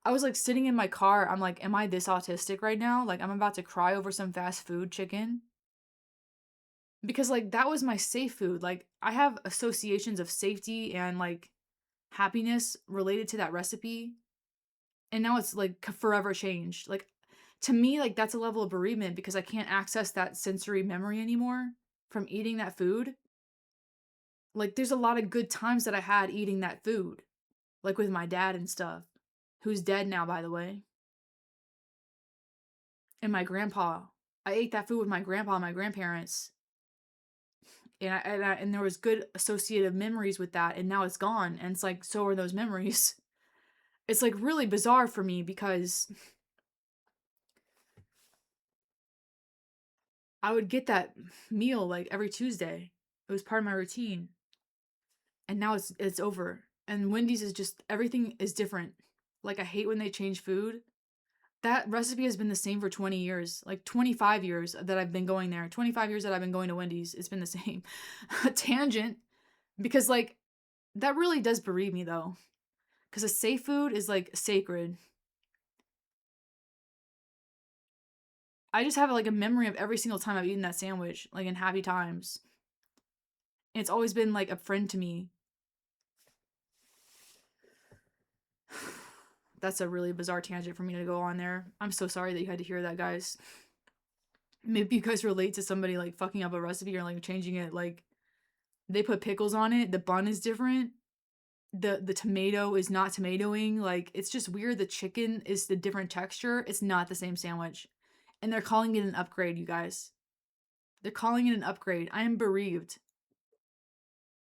I was like sitting in my car. I'm like, am I this autistic right now? Like, I'm about to cry over some fast food chicken. Because like that was my safe food. Like, I have associations of safety and like happiness related to that recipe. And now it's like forever changed. Like, to me, like that's a level of bereavement because I can't access that sensory memory anymore from eating that food. Like, there's a lot of good times that I had eating that food, like with my dad and stuff, who's dead now, by the way, and my grandpa. I ate that food with my grandpa and my grandparents, and there was good associative memories with that, and now it's gone, and it's like, so are those memories. It's like really bizarre for me because I would get that meal like every Tuesday. It was part of my routine, and now it's over. And Wendy's is just, everything is different. Like, I hate when they change food. That recipe has been the same for 20 years. Like 25 years that I've been going there. 25 years that I've been going to Wendy's. It's been the same. Tangent. Because like that really does bereave me though. Because a safe food is like sacred. I just have like a memory of every single time I've eaten that sandwich, like in happy times. And it's always been like a friend to me. That's a really bizarre tangent for me to go on there. I'm so sorry that you had to hear that, guys. Maybe you guys relate to somebody like fucking up a recipe or like changing it. Like, they put pickles on it, the bun is different, the tomato is not tomatoing. Like, it's just weird. The chicken is the different texture. It's not the same sandwich. And they're calling it an upgrade, you guys. They're calling it an upgrade. I am bereaved.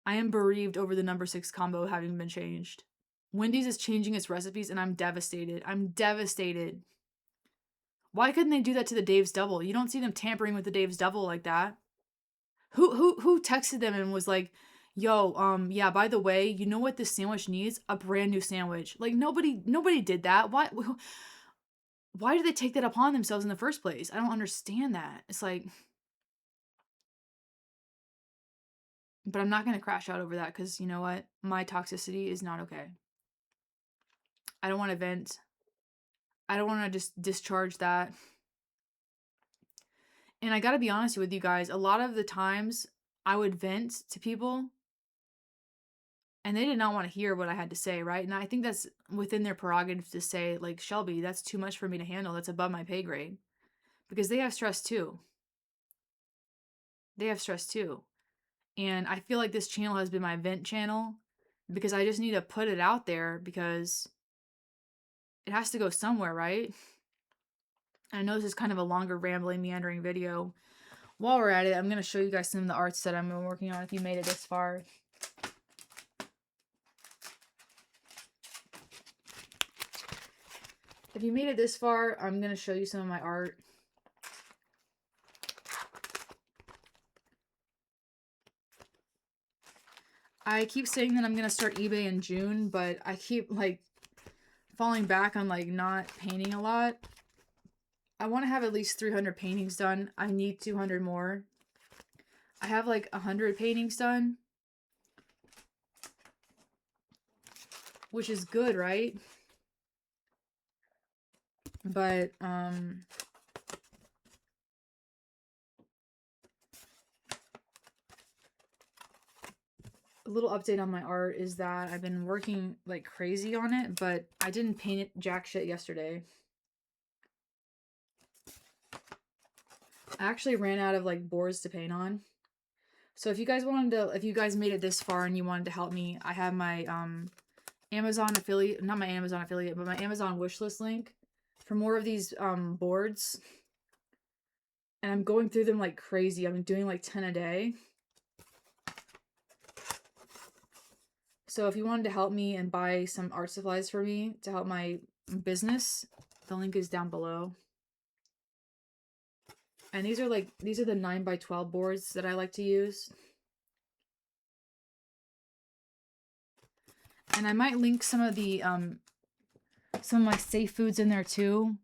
I am bereaved over the number 6 combo having been changed. Wendy's is changing its recipes and I'm devastated. I'm devastated. Why couldn't they do that to the Dave's Double? You don't see them tampering with the Dave's Double like that. Who texted them and was like, "Yo, yeah, by the way, you know what this sandwich needs? A brand new sandwich." Like, nobody did that. Why did they take that upon themselves in the first place? I don't understand that. It's like, but I'm not going to crash out over that cuz you know what? My toxicity is not okay. I don't want to vent. I don't want to just discharge that. And I got to be honest with you guys, a lot of the times I would vent to people and they did not want to hear what I had to say, right? And I think that's within their prerogative to say, like, Shelby, that's too much for me to handle. That's above my pay grade. Because they have stress too. They have stress too. And I feel like this channel has been my vent channel because I just need to put it out there because it has to go somewhere, right? I know this is kind of a longer, rambling, meandering video. While we're at it, I'm going to show you guys some of the arts that I'm working on if you made it this far. If you made it this far, I'm going to show you some of my art. I keep saying that I'm going to start eBay in June, but I keep like falling back on like not painting a lot. I want to have at least 300 paintings done. I need 200 more. I have like 100 paintings done, which is good, right? But a little update on my art is that I've been working like crazy on it, but I didn't paint it jack shit yesterday. I actually ran out of like boards to paint on. So if you guys made it this far and you wanted to help me, I have my Amazon affiliate, not my Amazon affiliate, but my Amazon wishlist link for more of these boards. And I'm going through them like crazy. I'm doing like 10 a day. So if you wanted to help me and buy some art supplies for me to help my business, the link is down below. And these are the 9x12 boards that I like to use. And I might link some of my safe foods in there too.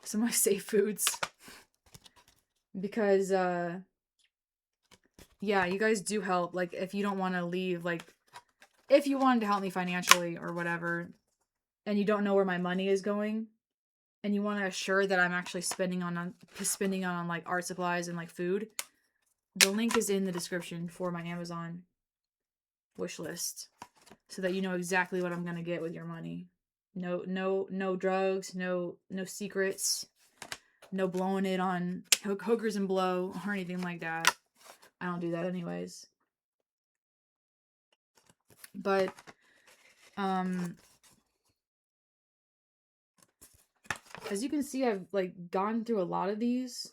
Some of my safe foods. Because yeah, you guys do help. Like if you don't want to leave, like if you wanted to help me financially or whatever, and you don't know where my money is going, and you want to assure that I'm actually spending on like art supplies and like food, the link is in the description for my Amazon wish list, so that you know exactly what I'm gonna get with your money. No drugs, no secrets, no blowing it on hookers and blow or anything like that. I don't do that anyways. But as you can see, I've like gone through a lot of these.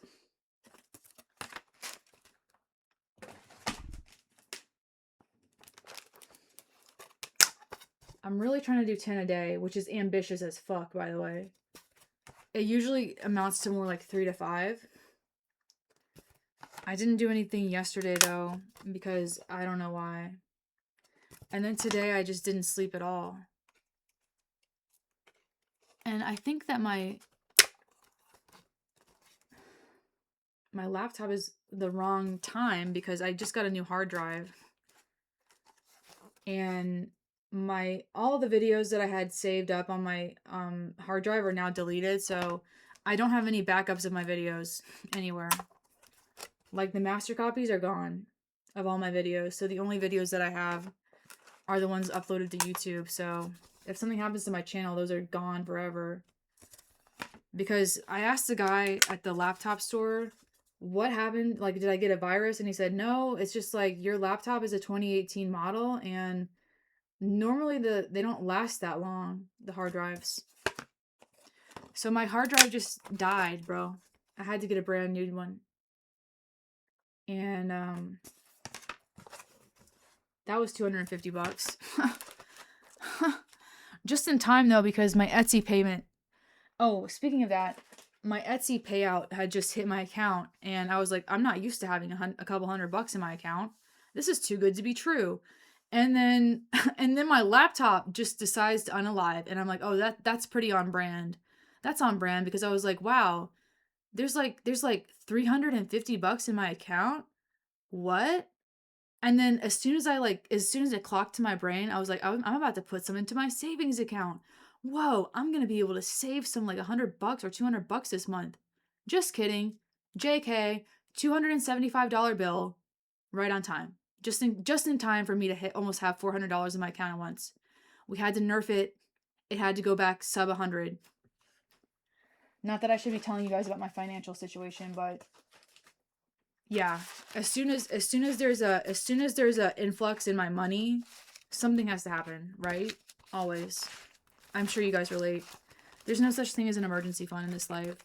I'm really trying to do 10 a day, which is ambitious as fuck, by the way. It usually amounts to more like 3 to 5. I didn't do anything yesterday though, because I don't know why. And then today I just didn't sleep at all. And I think that my laptop is the wrong time because I just got a new hard drive. And all the videos that I had saved up on my hard drive are now deleted, so I don't have any backups of my videos anywhere. Like the master copies are gone of all my videos, so the only videos that I have are the ones uploaded to YouTube. So if something happens to my channel, those are gone forever. Because I asked the guy at the laptop store, what happened? Like, did I get a virus? And he said, no, it's just like your laptop is a 2018 model, and normally they don't last that long, the hard drives. So my hard drive just died, bro. I had to get a brand new one. And that was $250. Just in time though, because my Etsy payment. Oh, speaking of that, my Etsy payout had just hit my account, and I was like, I'm not used to having a couple $100 in my account. This is too good to be true. And then my laptop just decides to unalive, and I'm like, oh, that's pretty on brand. That's on brand, because I was like, wow, there's like $350 in my account. What? And then as soon as it clocked to my brain, I was like, I'm about to put some into my savings account. Whoa, I'm going to be able to save some like $100 or $200 this month. Just kidding. JK, $275 bill right on time. Just in time for me to almost have $400 in my account at once. We had to nerf it. It had to go back sub 100. Not that I should be telling you guys about my financial situation, but yeah, as soon as there's a influx in my money, something has to happen, right? Always. I'm sure you guys relate. There's no such thing as an emergency fund in this life.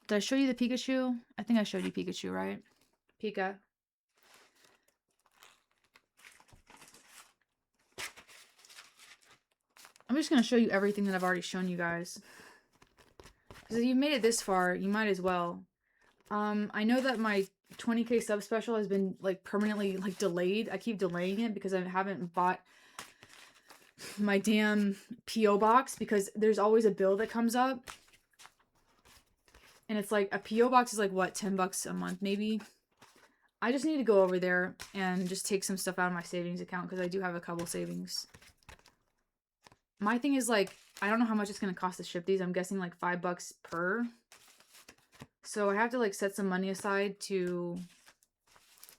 Did I show you the Pikachu? I think I showed you Pikachu, right? Pika. I'm just going to show you everything that I've already shown you guys. Because if you've made it this far, you might as well. I know that my 20K sub special has been like permanently like delayed. I keep delaying it because I haven't bought my damn PO box, because there's always a bill that comes up. And it's like, a PO box is like, what, $10 a month maybe? I just need to go over there and just take some stuff out of my savings account, because I do have a couple savings. My thing is, like, I don't know how much it's going to cost to ship these. I'm guessing like $5 per. So I have to like set some money aside to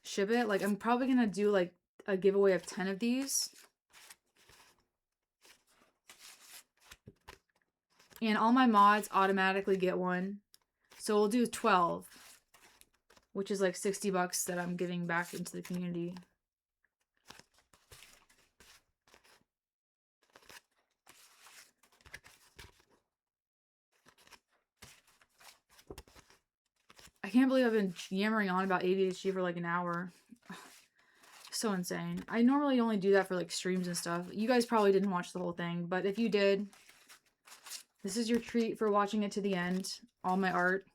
ship it. Like, I'm probably going to do like a giveaway of 10 of these. And all my mods automatically get one. So we'll do 12, which is like $60 that I'm giving back into the community. I can't believe I've been yammering on about ADHD for like an hour. So insane. I normally only do that for like streams and stuff. You guys probably didn't watch the whole thing, but if you did, this is your treat for watching it to the end. All my art.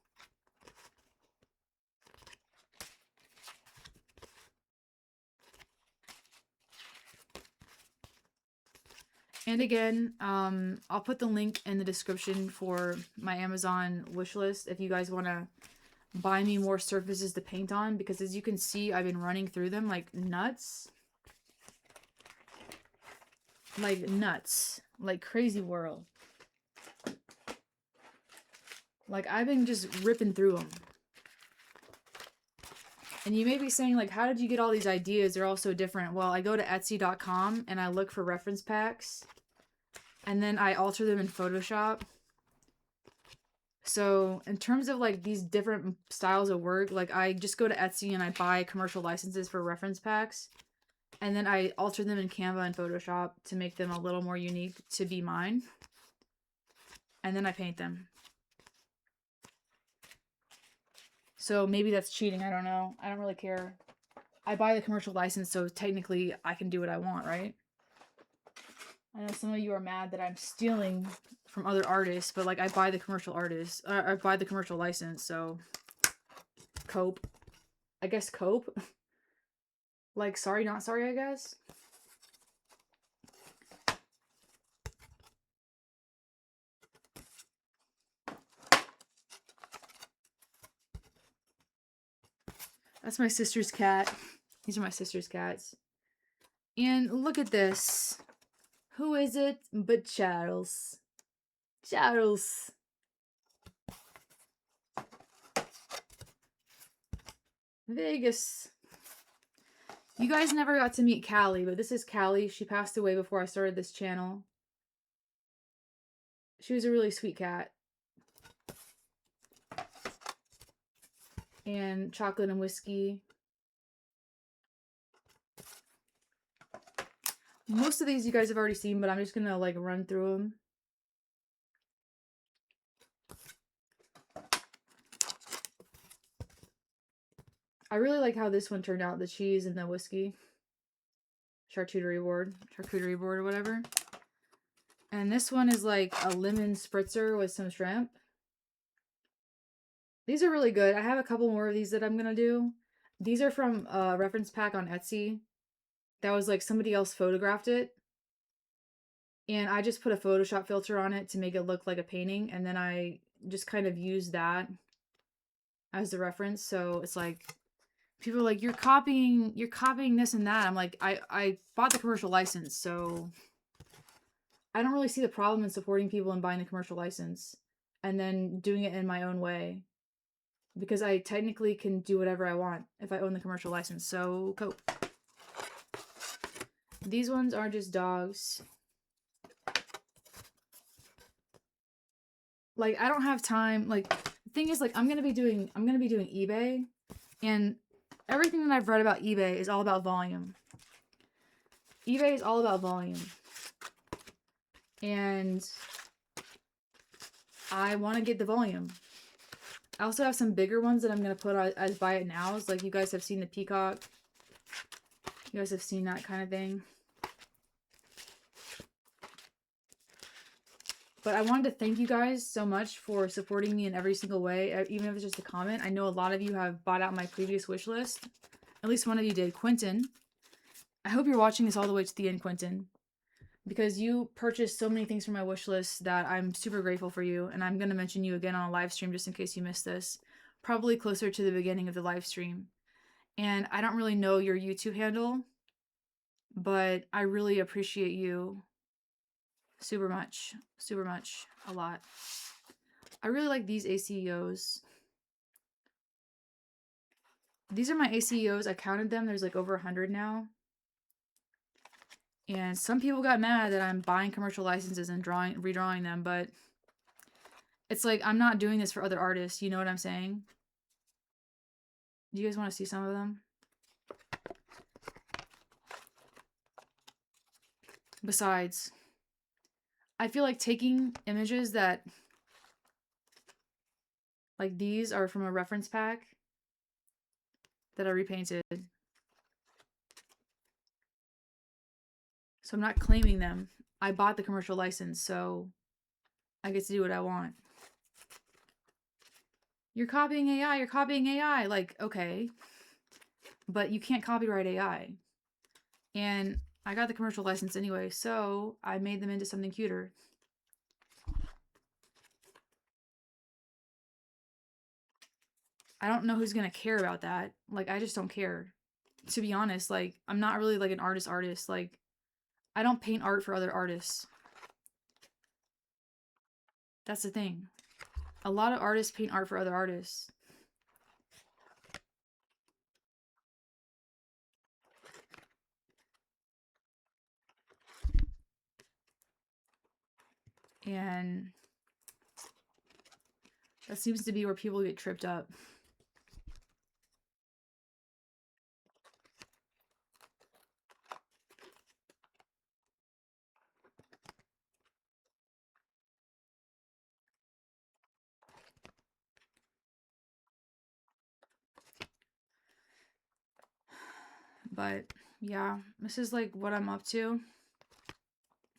And again, I'll put the link in the description for my Amazon wishlist if you guys want to buy me more surfaces to paint on, because as you can see, I've been running through them like nuts. Like nuts. Like crazy world. Like, I've been just ripping through them. And you may be saying, like, how did you get all these ideas? They're all so different. Well, I go to Etsy.com and I look for reference packs. And then I alter them in Photoshop. So, in terms of, like, these different styles of work, like, I just go to Etsy and I buy commercial licenses for reference packs. And then I alter them in Canva and Photoshop to make them a little more unique to be mine. And then I paint them. So maybe that's cheating. I don't know. I don't really care. I buy the commercial license, so technically I can do what I want, right? I know some of you are mad that I'm stealing from other artists, but like, I buy the commercial artist. I buy the commercial license, so cope. I guess cope. Like, sorry, not sorry, I guess. That's my sister's cat. These are my sister's cats. And look at this. Who is it but Charles? Charles. Vegas. You guys never got to meet Callie, but this is Callie. She passed away before I started this channel. She was a really sweet cat. And chocolate and whiskey. Most of these you guys have already seen, but I'm just gonna like run through them. I really like how this one turned out, the cheese and the whiskey. Charcuterie board or whatever. And this one is like a lemon spritzer with some shrimp. These are really good. I have a couple more of these that I'm gonna do. These are from a reference pack on Etsy. That was like somebody else photographed it. And I just put a Photoshop filter on it to make it look like a painting. And then I just kind of use that as the reference. So it's like, people are like, you're copying this and that. I'm like, I bought the commercial license, so I don't really see the problem in supporting people and buying the commercial license and then doing it in my own way, because I technically can do whatever I want if I own the commercial license. So cool. These ones are just dogs. Like, I don't have time. Like, the thing is, like, I'm gonna be doing eBay, and everything that I've read about eBay is all about volume. eBay is all about volume. And I want to get the volume. I also have some bigger ones that I'm going to put as buy it nows. Like, you guys have seen the peacock. You guys have seen that kind of thing. But I wanted to thank you guys so much for supporting me in every single way, even if it's just a comment. I know a lot of you have bought out my previous wish list. At least one of you did. Quentin. I hope you're watching this all the way to the end, Quentin. because you purchased so many things from my wish list that I'm super grateful for you. And I'm going to mention you again on a live stream just in case you missed this, probably closer to the beginning of the live stream. And I don't really know your YouTube handle, but I really appreciate you super much, a lot. I really like these ACEOs. These are my ACEOs. I counted them. There's like over 100 now. And some people got mad that I'm buying commercial licenses and redrawing them, but it's like I'm not doing this for other artists. You know what I'm saying? Do you guys want to see some of them? Besides, I feel like taking images that, like these are from a reference pack that I repainted. So I'm not claiming them. I bought the commercial license, so I get to do what I want. You're copying AI, you're copying AI. Like, okay. But you can't copyright AI. And I got the commercial license anyway, so I made them into something cuter. I don't know who's gonna care about that. Like, I just don't care. To be honest, like, I'm not really like an artist. Like, I don't paint art for other artists. That's the thing. A lot of artists paint art for other artists. And that seems to be where people get tripped up. But yeah, this is like what I'm up to.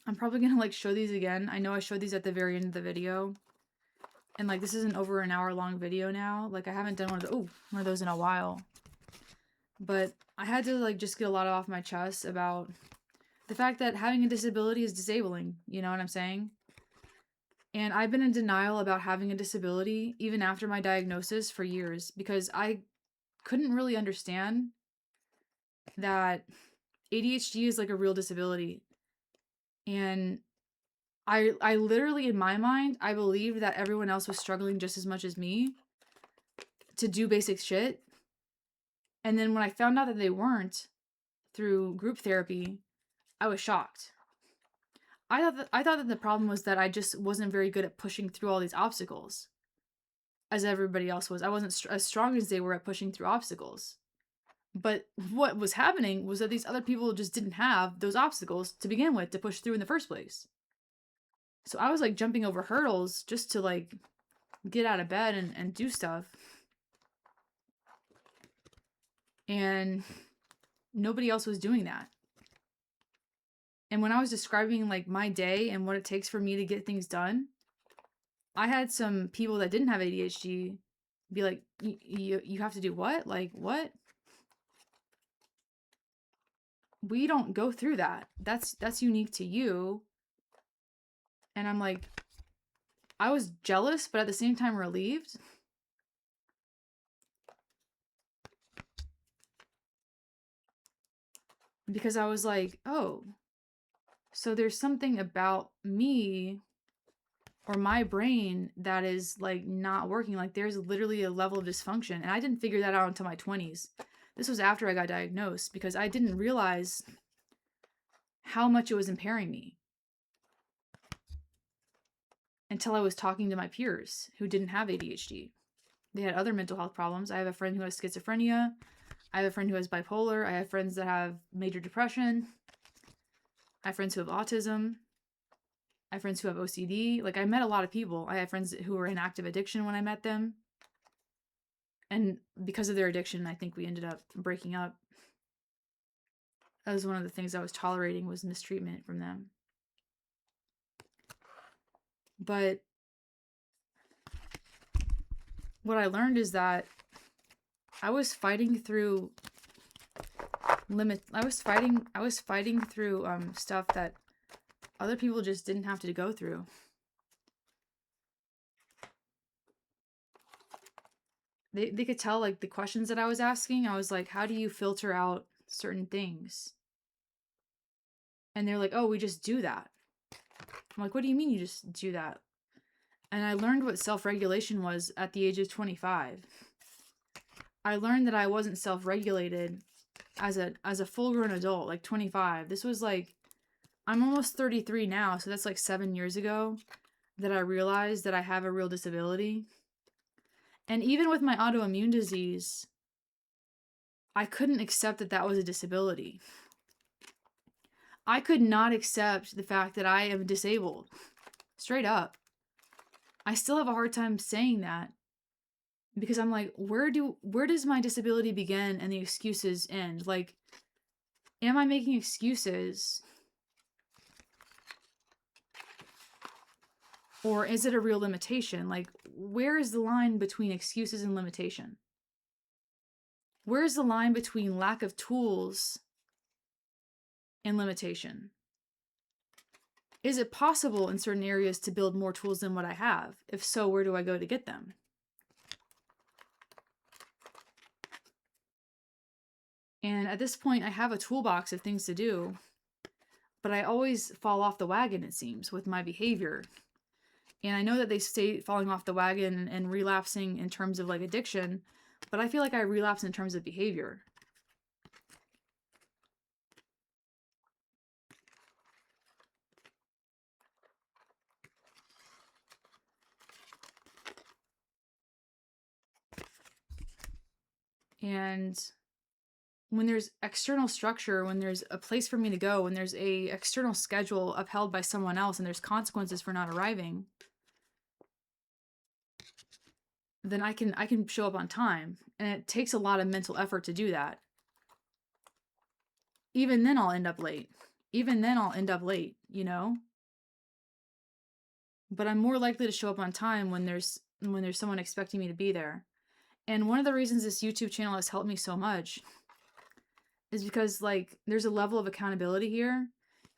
I'm probably gonna like show these again. I know I showed these at the very end of the video. And like this is an over an hour long video now. Like I haven't done one of those in a while. But I had to like just get a lot off my chest about the fact that having a disability is disabling. You know what I'm saying? And I've been in denial about having a disability even after my diagnosis for years because I couldn't really understand that ADHD is like a real disability. And I literally, in my mind, I believed that everyone else was struggling just as much as me to do basic shit. And then when I found out that they weren't through group therapy, I was shocked. I thought that the problem was that I just wasn't very good at pushing through all these obstacles as everybody else was. I wasn't as strong as they were at pushing through obstacles. But what was happening was that these other people just didn't have those obstacles to begin with to push through in the first place. So I was like jumping over hurdles just to like get out of bed and do stuff. And nobody else was doing that. And when I was describing like my day and what it takes for me to get things done, I had some people that didn't have ADHD be like, you have to do what? Like, what? We don't go through that. That's unique to you. And I'm like, I was jealous, but at the same time relieved. Because I was like, oh, so there's something about me or my brain that is like not working. Like there's literally a level of dysfunction. And I didn't figure that out until my 20s. This was after I got diagnosed because I didn't realize how much it was impairing me until I was talking to my peers who didn't have ADHD. They had other mental health problems. I have a friend who has schizophrenia. I have a friend who has bipolar. I have friends that have major depression. I have friends who have autism. I have friends who have OCD. Like I met a lot of people. I have friends who were in active addiction when I met them. And because of their addiction, I think we ended up breaking up. That was one of the things I was tolerating was mistreatment from them. But what I learned is that I was fighting through I was fighting through stuff that other people just didn't have to go through. They could tell, like, the questions that I was asking, I was like, how do you filter out certain things? And they're like, oh, we just do that. I'm like, what do you mean you just do that? And I learned what self-regulation was at the age of 25. I learned that I wasn't self-regulated as a full-grown adult, like 25. This was like, I'm almost 33 now, so that's like 7 years ago that I realized that I have a real disability. And even with my autoimmune disease, I couldn't accept that that was a disability. I could not accept the fact that I am disabled. Straight up. I still have a hard time saying that because I'm like, where does my disability begin and the excuses end? Like, am I making excuses? Or is it a real limitation? Like, where is the line between excuses and limitation? Where is the line between lack of tools and limitation? Is it possible in certain areas to build more tools than what I have? If so, where do I go to get them? And at this point, I have a toolbox of things to do, but I always fall off the wagon, it seems, with my behavior. And I know that they say falling off the wagon and relapsing in terms of like addiction, but I feel like I relapse in terms of behavior. And when there's external structure, when there's a place for me to go, when there's a external schedule upheld by someone else and there's consequences for not arriving, then I can show up on time. And it takes a lot of mental effort to do that. Even then I'll end up late. Even then I'll end up late, you know? But I'm more likely to show up on time when there's someone expecting me to be there. And one of the reasons this YouTube channel has helped me so much is because, like, there's a level of accountability here.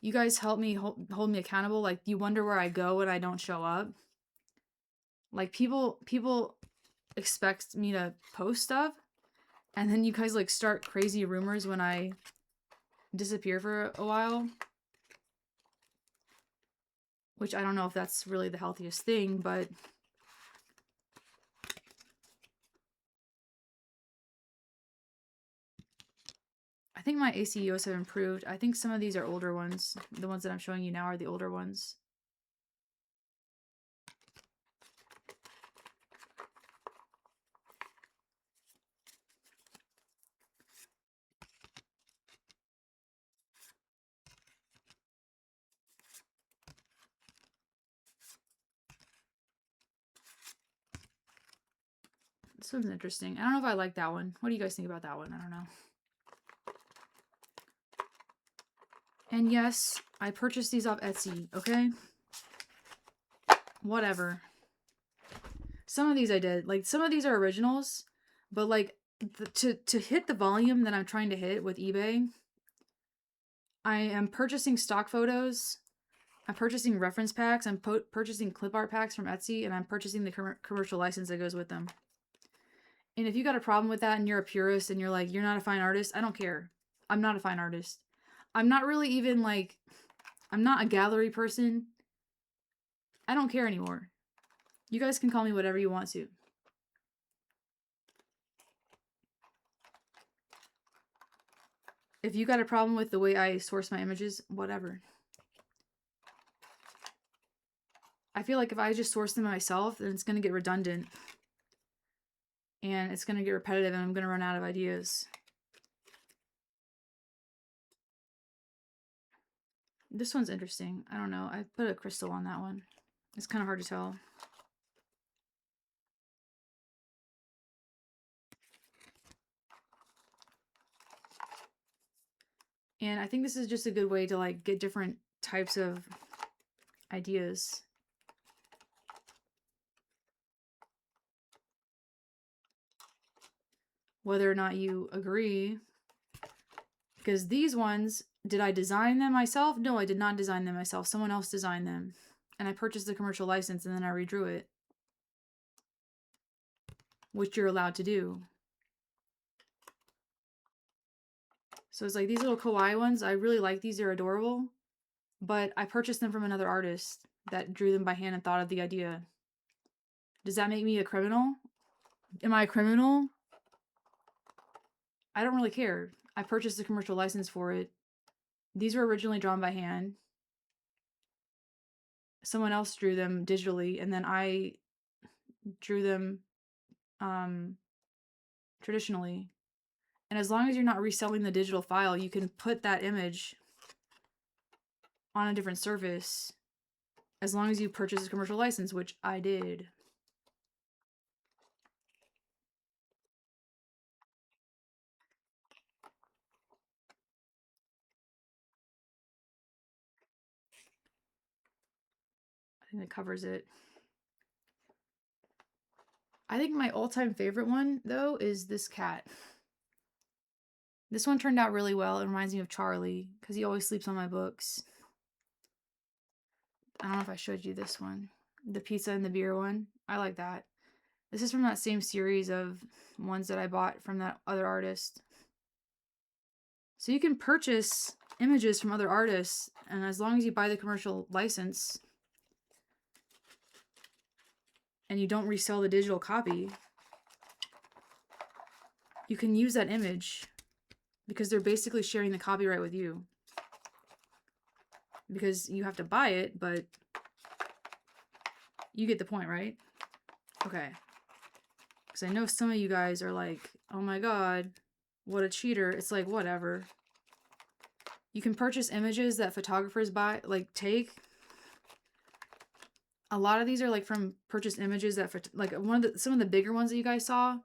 You guys help me hold me accountable. Like, you wonder where I go when I don't show up. Like, people expect me to post stuff, and then you guys like start crazy rumors when I disappear for a while, which I don't know if that's really the healthiest thing, but I think my ACEOs have improved. I think some of these are older ones. The ones that I'm showing you now are the older ones. This one's interesting. I don't know if I like that one. What do you guys think about that one? I don't know. And yes, I purchased these off Etsy, okay? Whatever. Some of these I did. Like, some of these are originals, but like to hit the volume that I'm trying to hit with eBay, I am purchasing stock photos. I'm purchasing reference packs. I'm purchasing clip art packs from Etsy, and I'm purchasing the commercial license that goes with them. And if you got a problem with that and you're a purist and you're like, you're not a fine artist, I don't care. I'm not a fine artist. I'm not really even like, I'm not a gallery person. I don't care anymore. You guys can call me whatever you want to. If you got a problem with the way I source my images, whatever. I feel like if I just source them myself, then it's going to get redundant. And it's going to get repetitive and I'm going to run out of ideas. This one's interesting. I don't know. I put a crystal on that one. It's kind of hard to tell. And I think this is just a good way to like get different types of ideas. Whether or not you agree. Because these ones Did I design them myself? No, I did not design them myself. Someone else designed them. And I purchased the commercial license and then I redrew it, which you're allowed to do. So it's like these little kawaii ones, I really like these. They're adorable. But I purchased them from another artist that drew them by hand and thought of the idea. Does that make me a criminal? Am I a criminal? I don't really care. I purchased a commercial license for it. These were originally drawn by hand. Someone else drew them digitally, and then I drew them traditionally. And as long as you're not reselling the digital file, you can put that image on a different surface as long as you purchase a commercial license, which I did. I think that covers it. I think my all-time favorite one, though, is this cat. This one turned out really well. It reminds me of Charlie because he always sleeps on my books. I don't know if I showed you this one. The pizza and the beer one. I like that. This is from that same series of ones that I bought from that other artist. So you can purchase images from other artists, and as long as you buy the commercial license and you don't resell the digital copy, you can use that image because they're basically sharing the copyright with you. Because you have to buy it, but you get the point, right? Okay. Because I know some of you guys are like, oh my god, what a cheater. It's like, whatever. You can purchase images that photographers buy, like take. A lot of these are like from purchased images that, like some of the bigger ones that you guys saw,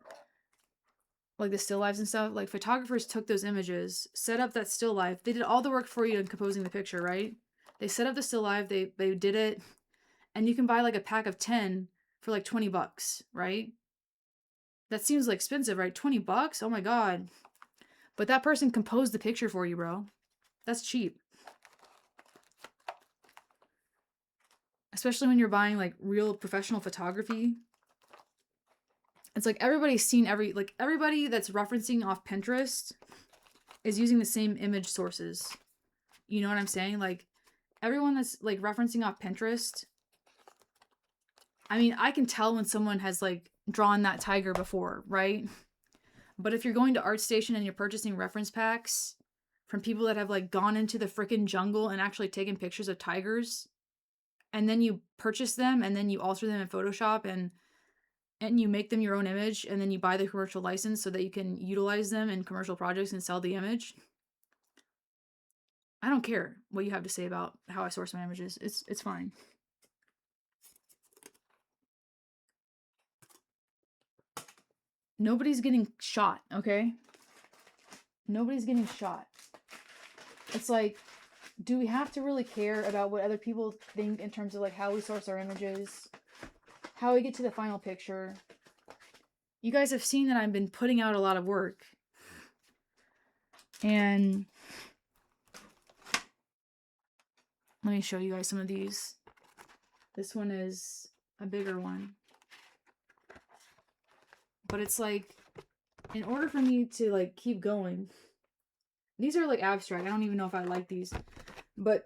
like the still lives and stuff, like photographers took those images, set up that still life. They did all the work for you in composing the picture, right? They set up the still life, they did it, and you can buy like a pack of 10 for like $20, right? That seems like expensive, right? $20? Oh my god. But that person composed the picture for you, bro. That's cheap. Especially when you're buying like real professional photography. It's like everybody's seen everybody that's referencing off Pinterest is using the same image sources. You know what I'm saying? Like everyone that's like referencing off Pinterest, I mean, I can tell when someone has like drawn that tiger before, right? But if you're going to ArtStation and you're purchasing reference packs from people that have like gone into the freaking jungle and actually taken pictures of tigers, and then you purchase them and then you alter them in Photoshop and you make them your own image, and then you buy the commercial license so that you can utilize them in commercial projects and sell the image. I don't care what you have to say about how I source my images. It's fine. Nobody's getting shot, okay? Nobody's getting shot. It's like, do we have to really care about what other people think in terms of like how we source our images, how we get to the final picture? You guys have seen that I've been putting out a lot of work. And let me show you guys some of these. This one is a bigger one. But it's like, in order for me to like keep going, these are like abstract. I don't even know if I like these. But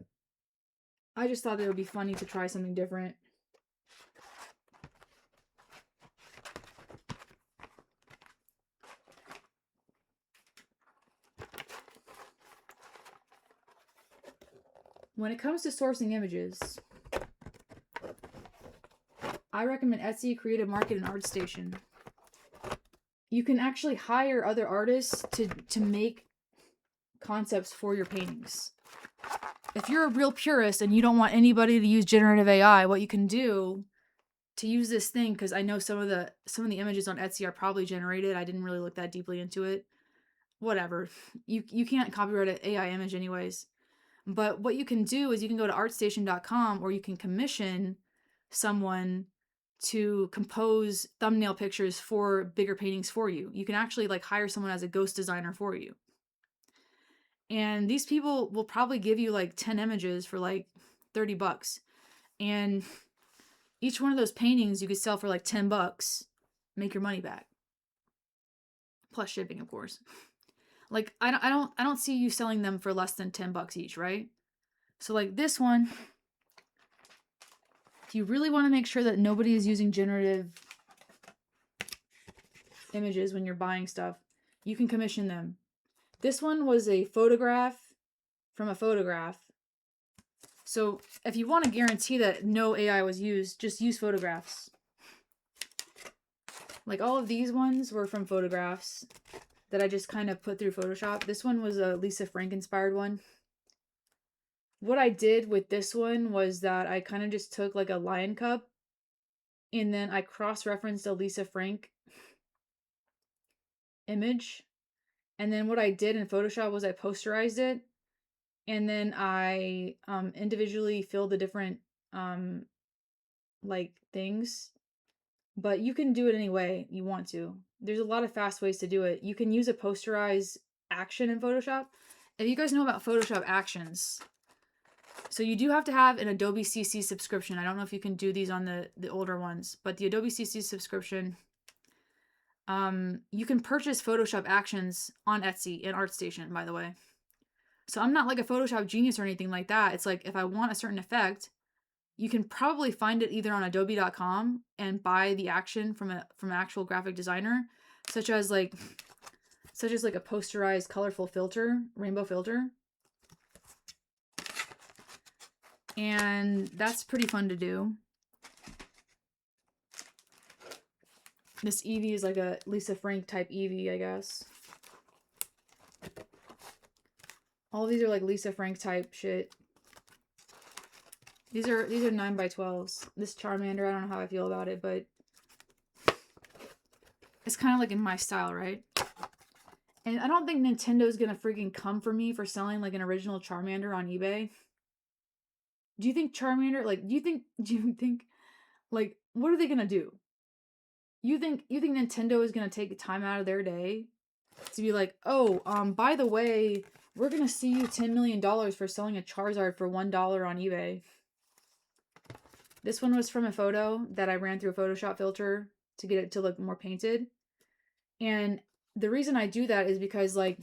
I just thought it would be funny to try something different. When it comes to sourcing images, I recommend Etsy, Creative Market, and ArtStation. You can actually hire other artists to make concepts for your paintings. If you're a real purist and you don't want anybody to use generative AI, what you can do to use this thing, because I know some of the images on Etsy are probably generated. I didn't really look that deeply into it. Whatever. You can't copyright an AI image anyways. But what you can do is you can go to artstation.com, or you can commission someone to compose thumbnail pictures for bigger paintings for you. You can actually like hire someone as a ghost designer for you. And these people will probably give you like 10 images for like $30. And each one of those paintings you could sell for like $10, make your money back. Plus shipping, of course. Like I don't see you selling them for less than $10 each, right? So like this one, if you really want to make sure that nobody is using generative images when you're buying stuff, you can commission them. This one was a photograph from a photograph. So if you want to guarantee that no AI was used, just use photographs. Like all of these ones were from photographs that I just kind of put through Photoshop. This one was a Lisa Frank inspired one. What I did with this one was that I kind of just took like a lion cub and then I cross-referenced a Lisa Frank image. And then what I did in Photoshop was I posterized it. And then I individually filled the different like things. But you can do it any way you want to. There's a lot of fast ways to do it. You can use a posterize action in Photoshop. If you guys know about Photoshop actions, so you do have to have an Adobe CC subscription. I don't know if you can do these on the older ones, but the Adobe CC subscription, you can purchase Photoshop actions on Etsy and ArtStation, by the way. So I'm not like a Photoshop genius or anything like that. It's like if I want a certain effect, you can probably find it either on adobe.com and buy the action from an actual graphic designer, such as like a posterized colorful filter, rainbow filter. And that's pretty fun to do. This Eevee is like a Lisa Frank type Eevee, I guess. All of these are like Lisa Frank type shit. These are 9x12s. This Charmander, I don't know how I feel about it, but it's kind of like in my style, right? And I don't think Nintendo's gonna freaking come for me for selling like an original Charmander on eBay. Do you think Charmander, like, do you think, like, what are they gonna do? You think Nintendo is gonna take time out of their day to be like, oh, by the way, we're gonna see you $10 million for selling a Charizard for $1 on eBay. This one was from a photo that I ran through a Photoshop filter to get it to look more painted. And the reason I do that is because like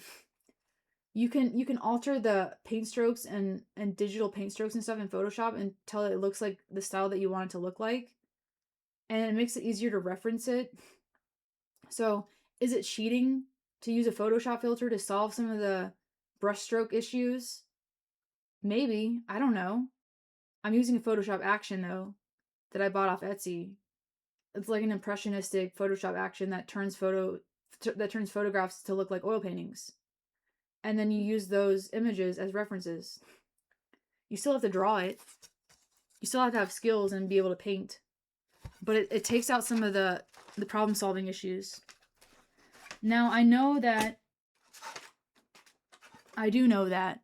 you can alter the paint strokes and digital paint strokes and stuff in Photoshop until it looks like the style that you want it to look like. And it makes it easier to reference it. So is it cheating to use a Photoshop filter to solve some of the brushstroke issues? Maybe. I don't know. I'm using a Photoshop action though that I bought off Etsy. It's like an impressionistic Photoshop action that turns photographs to look like oil paintings. And then you use those images as references. You still have to draw it. You still have to have skills and be able to paint. But it takes out some of the problem solving issues. Now I do know that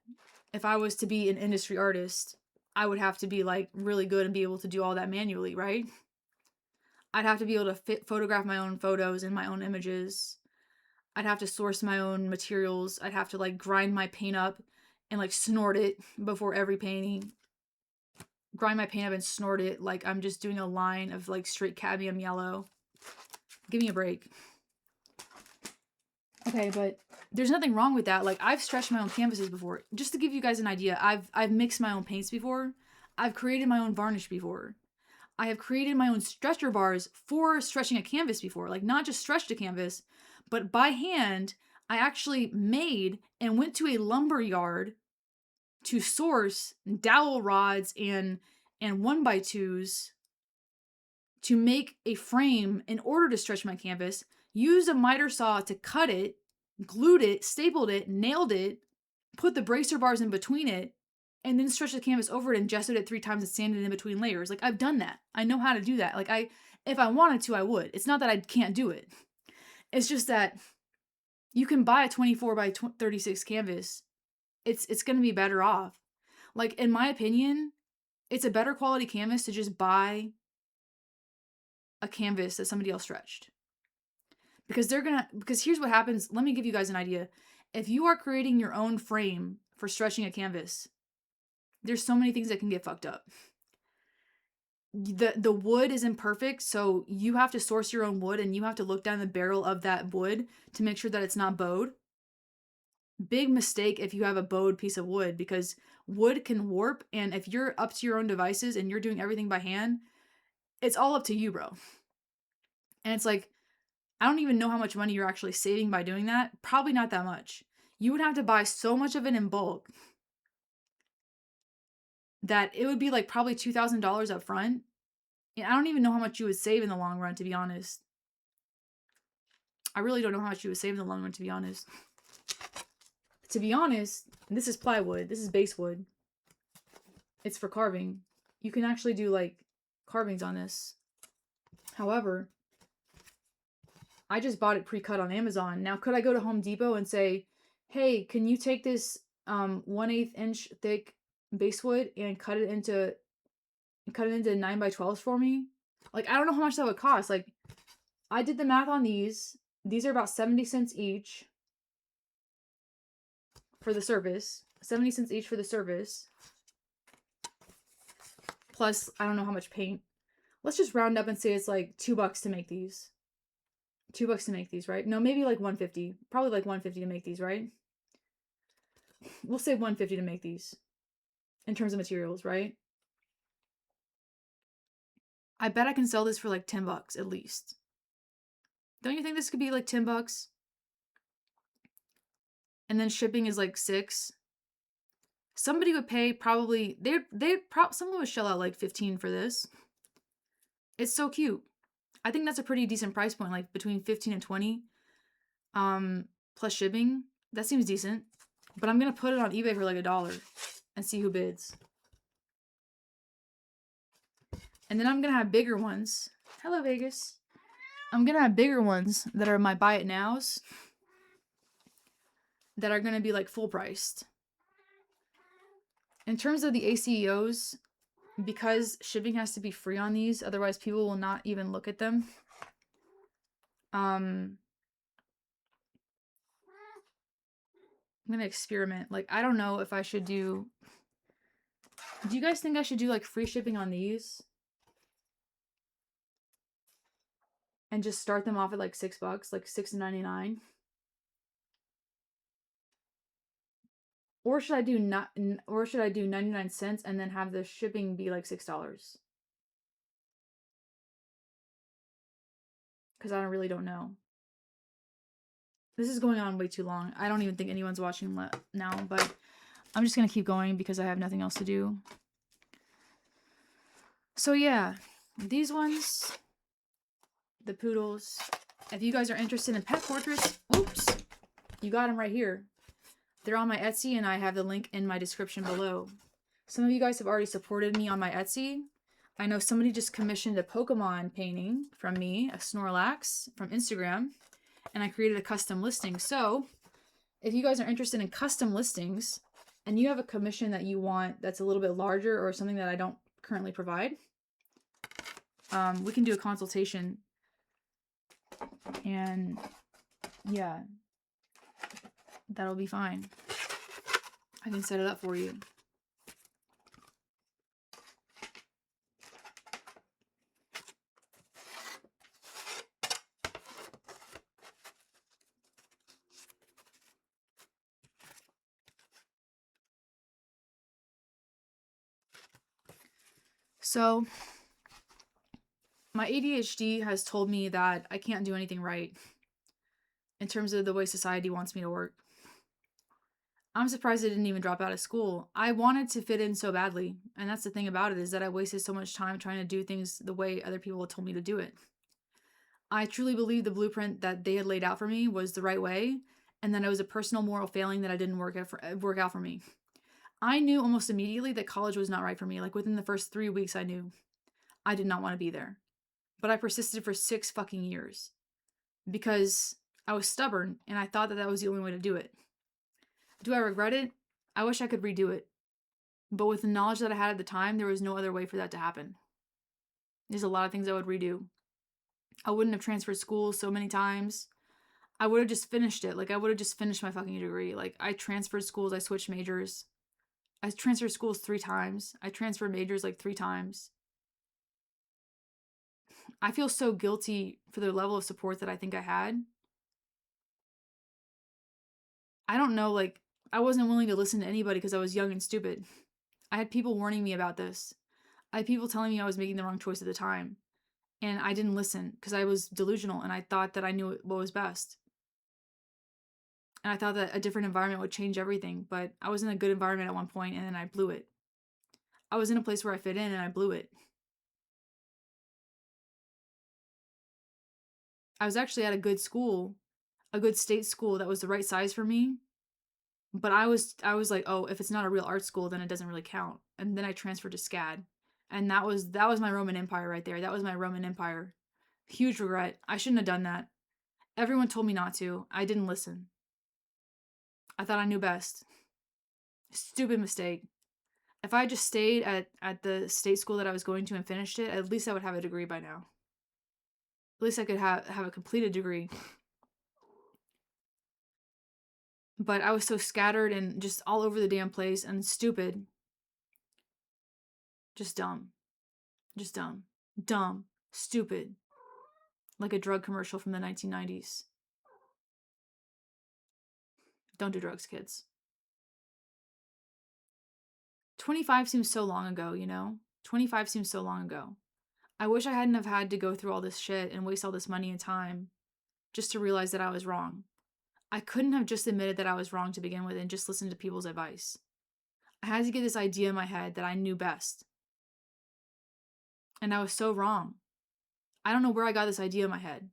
if I was to be an industry artist, I would have to be like really good and be able to do all that manually, right? I'd have to be able to photograph my own photos and my own images. I'd have to source my own materials. I'd have to like grind my paint up and like snort it before every painting. Grind my paint up and snort it like I'm just doing a line of like straight cadmium yellow. Give me a break. Okay, but there's nothing wrong with that. Like I've stretched my own canvases before. Just to give you guys an idea, I've mixed my own paints before. I've created my own varnish before. I have created my own stretcher bars for stretching a canvas before. Like not just stretched a canvas, but by hand, I actually made and went to a lumber yard to source dowel rods and 1x2s to make a frame in order to stretch my canvas, used a miter saw to cut it, glued it, stapled it, nailed it, put the bracer bars in between it, and then stretched the canvas over it and gessoed it 3 times and sanded it in between layers. Like I've done that. I know how to do that. Like if I wanted to, I would. It's not that I can't do it. It's just that you can buy a 24 by 36 canvas. It's going to be better off. Like in my opinion, it's a better quality canvas to just buy a canvas that somebody else stretched. Because here's what happens. Let me give you guys an idea. If you are creating your own frame for stretching a canvas, there's so many things that can get fucked up. The wood is imperfect, so you have to source your own wood and you have to look down the barrel of that wood to make sure that it's not bowed. Big mistake if you have a bowed piece of wood, because wood can warp, and if you're up to your own devices and you're doing everything by hand, it's all up to you, bro. And it's like, I don't even know how much money you're actually saving by doing that. Probably not that much. You would have to buy so much of it in bulk that it would be like probably $2,000 up front. And I don't even know how much you would save in the long run, to be honest. I really don't know how much you would save in the long run, to be honest. To be honest, this is plywood. This is basswood. It's for carving. You can actually do like carvings on this. However, I just bought it pre-cut on Amazon. Now, could I go to Home Depot and say, hey, can you take this 1/8 inch thick basswood and cut it into 9x12s for me? Like, I don't know how much that would cost. Like, I did the math on these. These are about 70 cents each for the service. 70 cents each for the service. Plus, I don't know how much paint. Let's just round up and say it's like $2 to make these. $2 to make these, right? No, maybe like $150. Probably like $150 to make these, right? We'll say $150 to make these in terms of materials, right? I bet I can sell this for like $10 at least. Don't you think this could be like $10? And then shipping is like $6. Somebody would pay probably someone would shell out like $15 for this. It's so cute. I think that's a pretty decent price point, like between $15 and $20. Plus shipping. That seems decent. But I'm gonna put it on eBay for like $1 and see who bids. And then I'm gonna have bigger ones. Hello, Vegas. I'm gonna have bigger ones that are my buy it nows that are gonna be like full priced. In terms of the ACEOs, because shipping has to be free on these, otherwise people will not even look at them. I'm gonna experiment. Like, I don't know if I should do you guys think I should do like free shipping on these? And just start them off at like $6, like $6.99? Or should I do 99 cents and then have the shipping be like $6? Because I really don't know. This is going on way too long. I don't even think anyone's watching now, but I'm just going to keep going because I have nothing else to do. So yeah, these ones, the poodles. If you guys are interested in pet portraits, oops, you got them right here. They're on my Etsy, and I have the link in my description below. Some of you guys have already supported me on my Etsy. I know somebody just commissioned a Pokemon painting from me, a Snorlax, from Instagram, and I created a custom listing. So, if you guys are interested in custom listings, and you have a commission that you want that's a little bit larger or something that I don't currently provide, we can do a consultation. And yeah, that'll be fine. I can set it up for you. So, my ADHD has told me that I can't do anything right in terms of the way society wants me to work. I'm surprised I didn't even drop out of school. I wanted to fit in so badly, and that's the thing about it, is that I wasted so much time trying to do things the way other people told me to do it. I truly believe the blueprint that they had laid out for me was the right way, and that it was a personal moral failing that I didn't work out for me. I knew almost immediately that college was not right for me. Like, within the first 3 weeks, I knew I did not want to be there. But I persisted for 6 fucking years because I was stubborn and I thought that that was the only way to do it. Do I regret it? I wish I could redo it. But with the knowledge that I had at the time, there was no other way for that to happen. There's a lot of things I would redo. I wouldn't have transferred schools so many times. I would have just finished it. Like, I would have just finished my fucking degree. Like, I transferred schools, I switched majors. I transferred schools 3 times. I transferred majors like 3 times. I feel so guilty for the level of support that I think I had. I don't know, like, I wasn't willing to listen to anybody because I was young and stupid. I had people warning me about this. I had people telling me I was making the wrong choice at the time. And I didn't listen because I was delusional and I thought that I knew what was best. And I thought that a different environment would change everything, but I was in a good environment at one point and then I blew it. I was in a place where I fit in and I blew it. I was actually at a good school, a good state school that was the right size for me, but I was like, "Oh, if it's not a real art school, then it doesn't really count." And then I transferred to SCAD. And that was my Roman Empire right there. That was my Roman Empire. Huge regret. I shouldn't have done that. Everyone told me not to. I didn't listen. I thought I knew best. Stupid mistake. If I just stayed at the state school that I was going to and finished it, at least I would have a degree by now. At least I could have a completed degree. But I was so scattered and just all over the damn place and stupid. Just dumb. Just dumb. Dumb. Stupid. Like a drug commercial from the 1990s. Don't do drugs, kids. 25 seems so long ago, you know? 25 seems so long ago. I wish I hadn't have had to go through all this shit and waste all this money and time just to realize that I was wrong. I couldn't have just admitted that I was wrong to begin with and just listened to people's advice. I had to get this idea in my head that I knew best. And I was so wrong. I don't know where I got this idea in my head.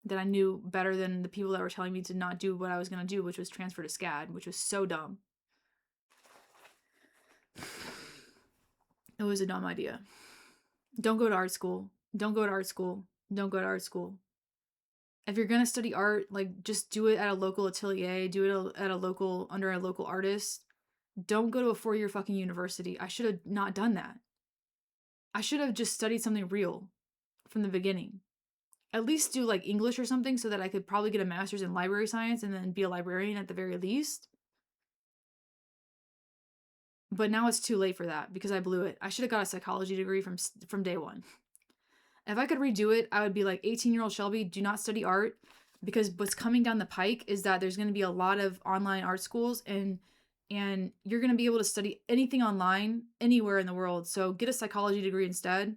That I knew better than the people that were telling me to not do what I was going to do, which was transfer to SCAD, which was so dumb. It was a dumb idea. Don't go to art school. Don't go to art school. Don't go to art school. If you're going to study art, like, just do it at a local atelier, do it at a local, under a local artist. Don't go to a 4-year fucking university. I should have not done that. I should have just studied something real from the beginning. At least do like English or something so that I could probably get a master's in library science and then be a librarian at the very least. But now it's too late for that because I blew it. I should have got a psychology degree from day one. If I could redo it, I would be like, 18-year-old Shelby, do not study art, because what's coming down the pike is that there's going to be a lot of online art schools and you're going to be able to study anything online anywhere in the world. So get a psychology degree instead.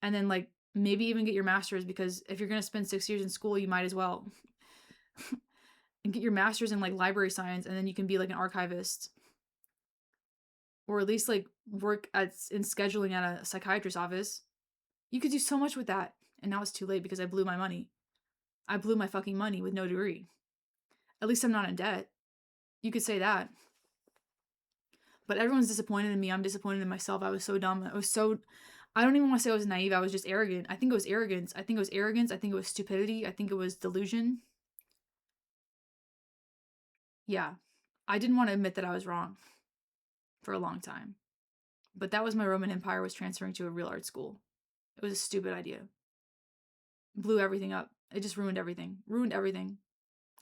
And then like maybe even get your master's, because if you're going to spend 6 years in school, you might as well. And get your master's in like library science, and then you can be like an archivist. Or at least like work in scheduling at a psychiatrist's office. You could do so much with that. And now it's too late because I blew my money. I blew my fucking money with no degree. At least I'm not in debt. You could say that. But everyone's disappointed in me. I'm disappointed in myself. I was so dumb. I don't even want to say I was naive. I was just arrogant. I think it was arrogance. I think it was arrogance. I think it was stupidity. I think it was delusion. Yeah. I didn't want to admit that I was wrong for a long time. But that was my Roman Empire, was transferring to a real art school. It was a stupid idea. Blew everything up. It just ruined everything. Ruined everything.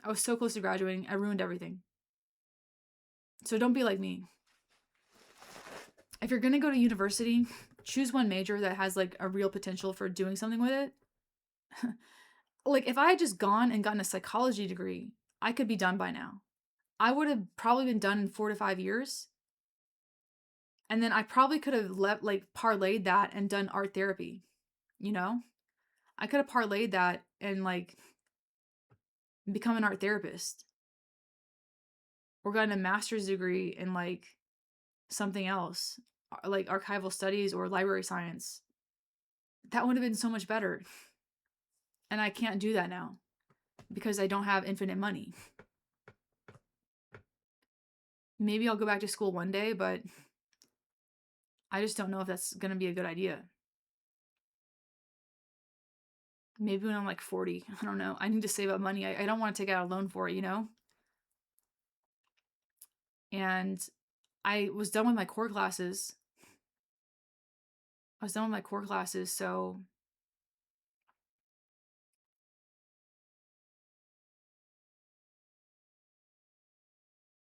I was so close to graduating. I ruined everything. So don't be like me. If you're going to go to university, choose one major that has like a real potential for doing something with it. Like if I had just gone and gotten a psychology degree, I could be done by now. I would have probably been done in 4 to 5 years. And then I probably could have parlayed that and done art therapy. You know? I could have parlayed that and like become an art therapist. Or gotten a master's degree in like something else, like archival studies or library science. That would have been so much better. And I can't do that now because I don't have infinite money. Maybe I'll go back to school one day, but I just don't know if that's going to be a good idea. Maybe when I'm like 40. I don't know. I need to save up money. I don't want to take out a loan for it, you know? And I was done with my core classes. So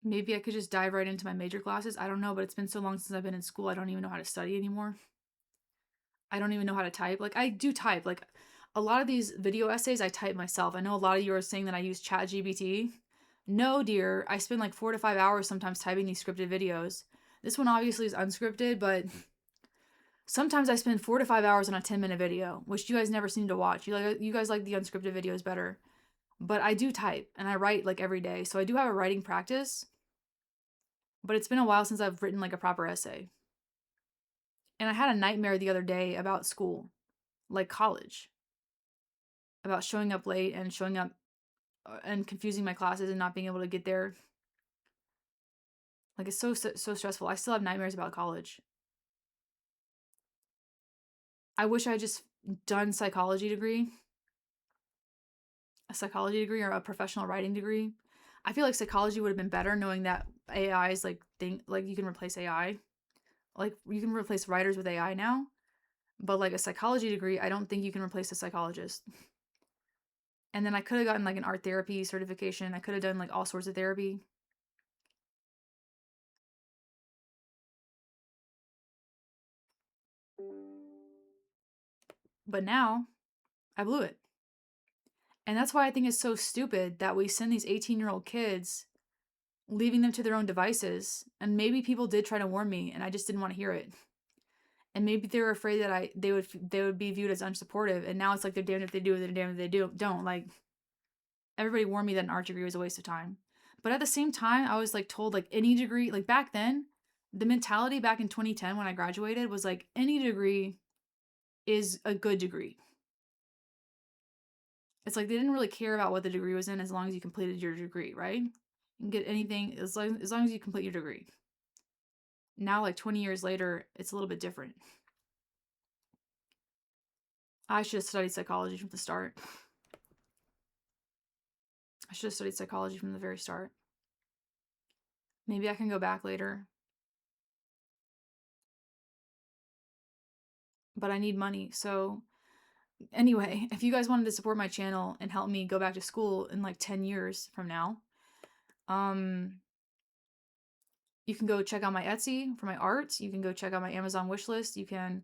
Maybe I could just dive right into my major classes. I don't know, but it's been so long since I've been in school, I don't even know how to study anymore. I don't even know how to type. Like, I do type. Like, a lot of these video essays I type myself. I know a lot of you are saying that I use ChatGPT. No, dear. I spend like 4 to 5 hours sometimes typing these scripted videos. This one obviously is unscripted, but sometimes I spend 4 to 5 hours on a 10-minute video, which you guys never seem to watch. You guys like the unscripted videos better. But I do type and I write like every day. So I do have a writing practice, but it's been a while since I've written like a proper essay. And I had a nightmare the other day about school, like college, about showing up late and showing up and confusing my classes and not being able to get there. Like, it's so stressful. I still have nightmares about college. I wish I had just done a psychology degree or a professional writing degree. I feel like psychology would have been better, knowing that AI is like you can replace AI. Like, you can replace writers with AI now. But like a psychology degree, I don't think you can replace a psychologist. And then I could have gotten like an art therapy certification. I could have done like all sorts of therapy. But now I blew it. And that's why I think it's so stupid that we send these 18-year-old kids, leaving them to their own devices. And maybe people did try to warn me and I just didn't want to hear it. And maybe they were afraid that they would be viewed as unsupportive. And now it's like they're damned if they do, they're damned if they don't. Like, everybody warned me that an art degree was a waste of time. But at the same time, I was like told like any degree, like back then, the mentality back in 2010 when I graduated was like any degree is a good degree. It's like they didn't really care about what the degree was in as long as you completed your degree, right? You can get anything as long as you complete your degree. Now, like 20 years later, it's a little bit different. I should have studied psychology from the start. I should have studied psychology from the very start. Maybe I can go back later. But I need money. So anyway, if you guys wanted to support my channel and help me go back to school in like 10 years from now, you can go check out my Etsy for my art. You can go check out my Amazon wishlist. You can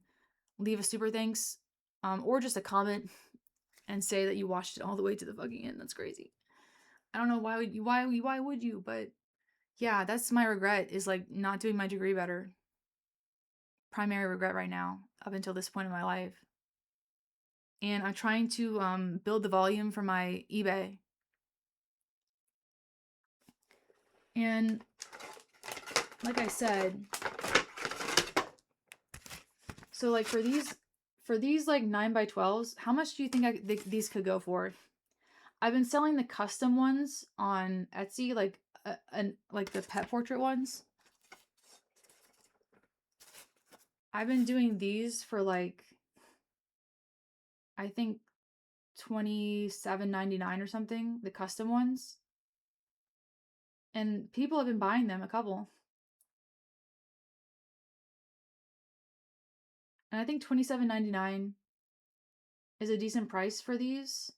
leave a super thanks, or just a comment and say that you watched it all the way to the fucking end. That's crazy. I don't know why would you? But yeah, that's my regret, is like not doing my degree better. Primary regret right now, up until this point in my life. And I'm trying to build the volume for my eBay. And like I said, so like for these like 9x12s, how much do you think these could go for? I've been selling the custom ones on Etsy, like like the pet portrait ones. I've been doing these for like, I think $27.99 or something, the custom ones. And people have been buying them, a couple. And I think $27.99 is a decent price for these,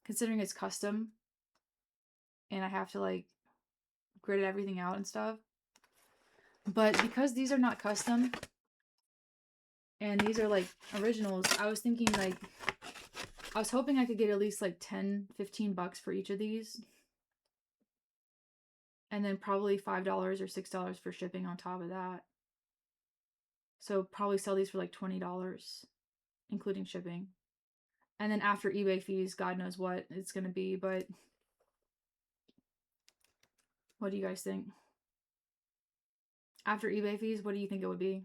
considering it's custom and I have to like grid everything out and stuff. But because these are not custom and these are like originals, I was thinking like, I was hoping I could get at least like 10, 15 bucks for each of these. And then probably $5 or $6 for shipping on top of that. So probably sell these for like $20, including shipping. And then after eBay fees, God knows what it's going to be. But what do you guys think? After eBay fees, what do you think it would be?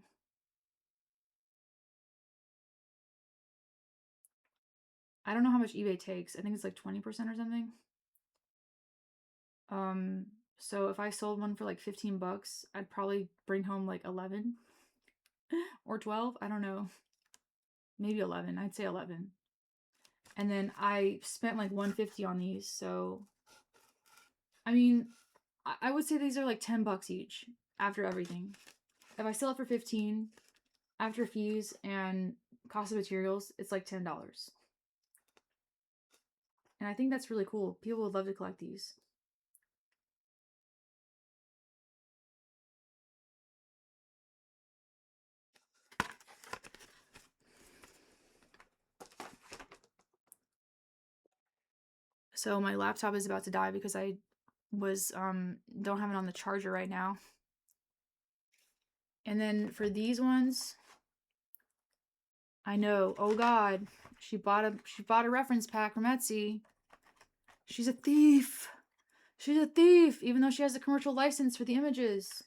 I don't know how much eBay takes. I think it's like 20% or something. So if I sold one for like 15 bucks, I'd probably bring home like 11 or 12. I don't know. Maybe 11. I'd say 11. And then I spent like 150 on these. So, I mean, I would say these are like 10 bucks each after everything. If I sell it for 15 after fees and cost of materials, it's like $10. And I think that's really cool. People would love to collect these. So my laptop is about to die because I was don't have it on the charger right now. And then for these ones, I know, oh god, she bought a reference pack from Etsy. She's a thief. She's a thief, even though she has a commercial license for the images.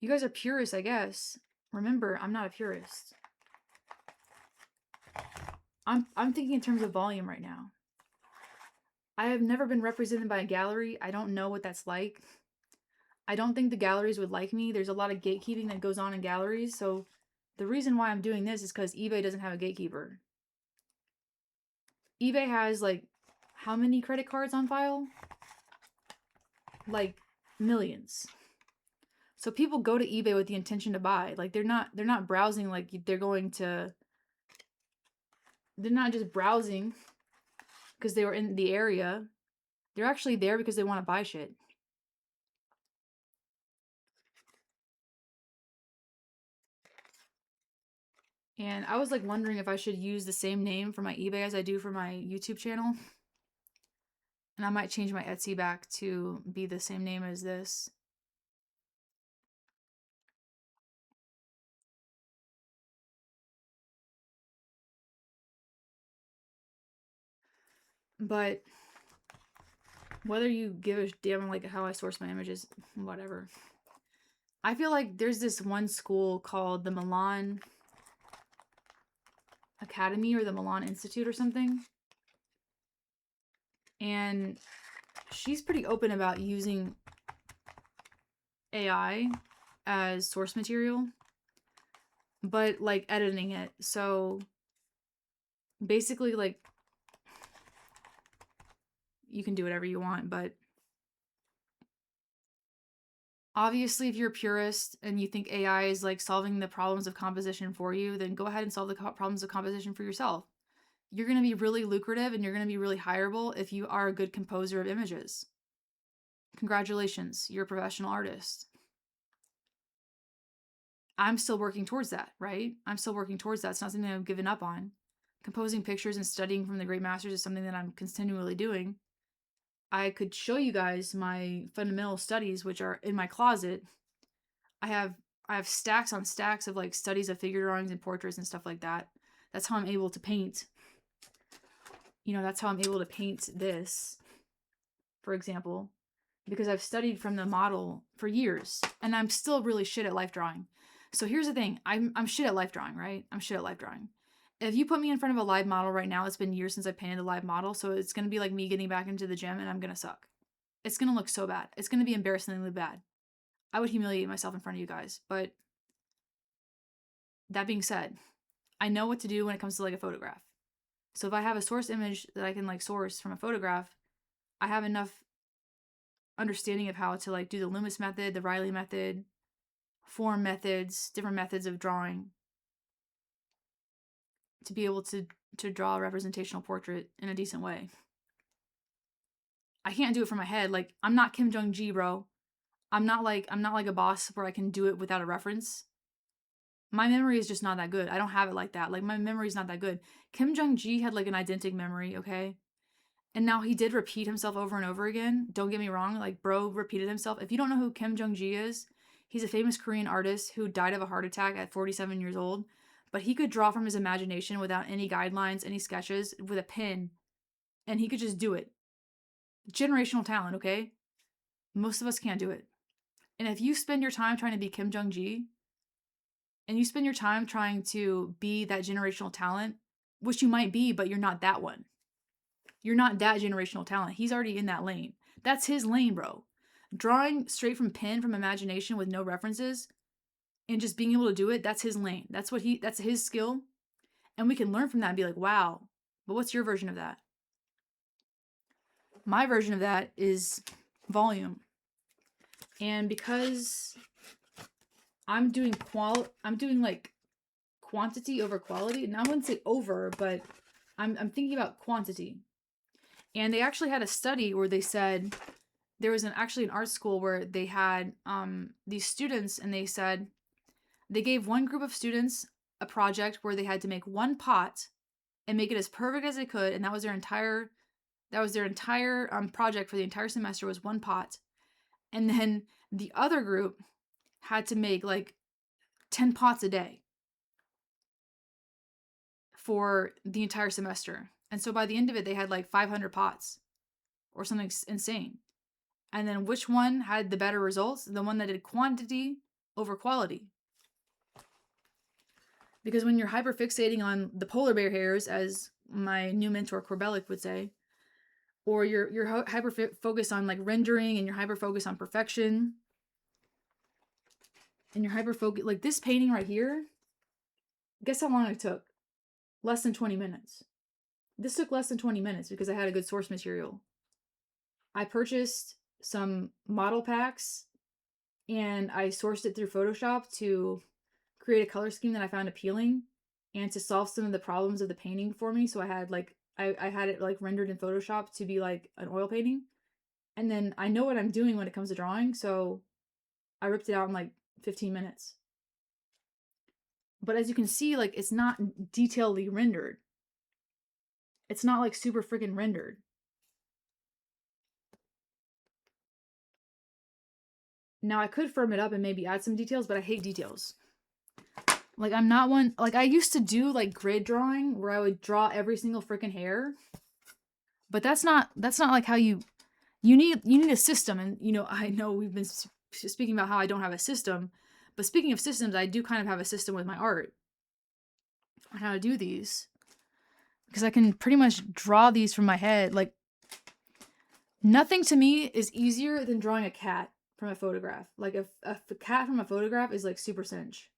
You guys are purists, I guess. Remember, I'm not a purist. I'm thinking in terms of volume right now. I have never been represented by a gallery. I don't know what that's like. I don't think the galleries would like me. There's a lot of gatekeeping that goes on in galleries. So the reason why I'm doing this is because eBay doesn't have a gatekeeper. eBay has like how many credit cards on file? Like millions. So people go to eBay with the intention to buy. Like they're not browsing like they're not just browsing because they were in the area. They're actually there because they want to buy shit. And I was like wondering if I should use the same name for my eBay as I do for my YouTube channel. And I might change my Etsy back to be the same name as this. But whether you give a damn like how I source my images, whatever. I feel like there's this one school called the Milan Academy or the Milan Institute or something. And she's pretty open about using AI as source material, but like editing it. So basically, like, you can do whatever you want, but obviously, if you're a purist and you think AI is like solving the problems of composition for you, then go ahead and solve the problems of composition for yourself. You're going to be really lucrative and you're going to be really hireable if you are a good composer of images. Congratulations, you're a professional artist. I'm still working towards that, right? I'm still working towards that. It's not something I've given up on. Composing pictures and studying from the great masters is something that I'm continually doing. I could show you guys my fundamental studies, which are in my closet. I have stacks on stacks of like studies of figure drawings and portraits and stuff like that. That's how I'm able to paint. You know, that's how I'm able to paint this, for example, because I've studied from the model for years and I'm still really shit at life drawing. So here's the thing. I'm shit at life drawing, right? I'm shit at life drawing. If you put me in front of a live model right now, it's been years since I painted a live model, so it's going to be like me getting back into the gym and I'm going to suck. It's going to look so bad. It's going to be embarrassingly bad. I would humiliate myself in front of you guys, but that being said, I know what to do when it comes to like a photograph. So if I have a source image that I can like source from a photograph, I have enough understanding of how to like do the Loomis method, the Riley method, form methods, different methods of drawing to be able to draw a representational portrait in a decent way. I can't do it from my head. Like, I'm not Kim Jong-gi, bro. I'm not like a boss where I can do it without a reference. My memory is just not that good. I don't have it like that. Like, my memory is not that good. Kim Jong-gi had like an eidetic memory, okay? And now he did repeat himself over and over again. Don't get me wrong. Like, bro repeated himself. If you don't know who Kim Jong-gi is, he's a famous Korean artist who died of a heart attack at 47 years old. But he could draw from his imagination without any guidelines, any sketches, with a pen. And he could just do it. Generational talent, okay? Most of us can't do it. And if you spend your time trying to be Kim Jong-gi, and you spend your time trying to be that generational talent, which you might be, but you're not that one. You're not that generational talent. He's already in that lane. That's his lane, bro. Drawing straight from pen, from imagination with no references, and just being able to do it, that's his lane. That's his skill. And we can learn from that and be like, wow, but what's your version of that? My version of that is volume. And because I'm doing like quantity over quality, and I wouldn't say over, but I'm thinking about quantity. And they actually had a study where they said there was actually an art school where they had these students, and they said they gave one group of students a project where they had to make one pot and make it as perfect as they could. And that was their entire project for the entire semester, was one pot. And then the other group had to make like 10 pots a day for the entire semester. And so by the end of it, they had like 500 pots or something insane. And then which one had the better results? The one that did quantity over quality. Because when you're hyperfixating on the polar bear hairs, as my new mentor Corbellic would say, or you're hyper focused on like rendering, and you're hyper focused on perfection, and you're hyper focused, like this painting right here, guess how long it took? Less than 20 minutes. This took less than 20 minutes because I had a good source material. I purchased some model packs and I sourced it through Photoshop to create a color scheme that I found appealing and to solve some of the problems of the painting for me. So I had like, I had it like rendered in Photoshop to be like an oil painting. And then I know what I'm doing when it comes to drawing. So I ripped it out in like 15 minutes. But as you can see, like it's not detailedly rendered. It's not like super freaking rendered. Now I could firm it up and maybe add some details, but I hate details. Like I'm not one, like I used to do like grid drawing where I would draw every single freaking hair. But that's not like how you need a system. And you know, I know we've been speaking about how I don't have a system, but speaking of systems, I do kind of have a system with my art on how to do these. Because I can pretty much draw these from my head. Like nothing to me is easier than drawing a cat from a photograph. Like if a cat from a photograph is like super cinch.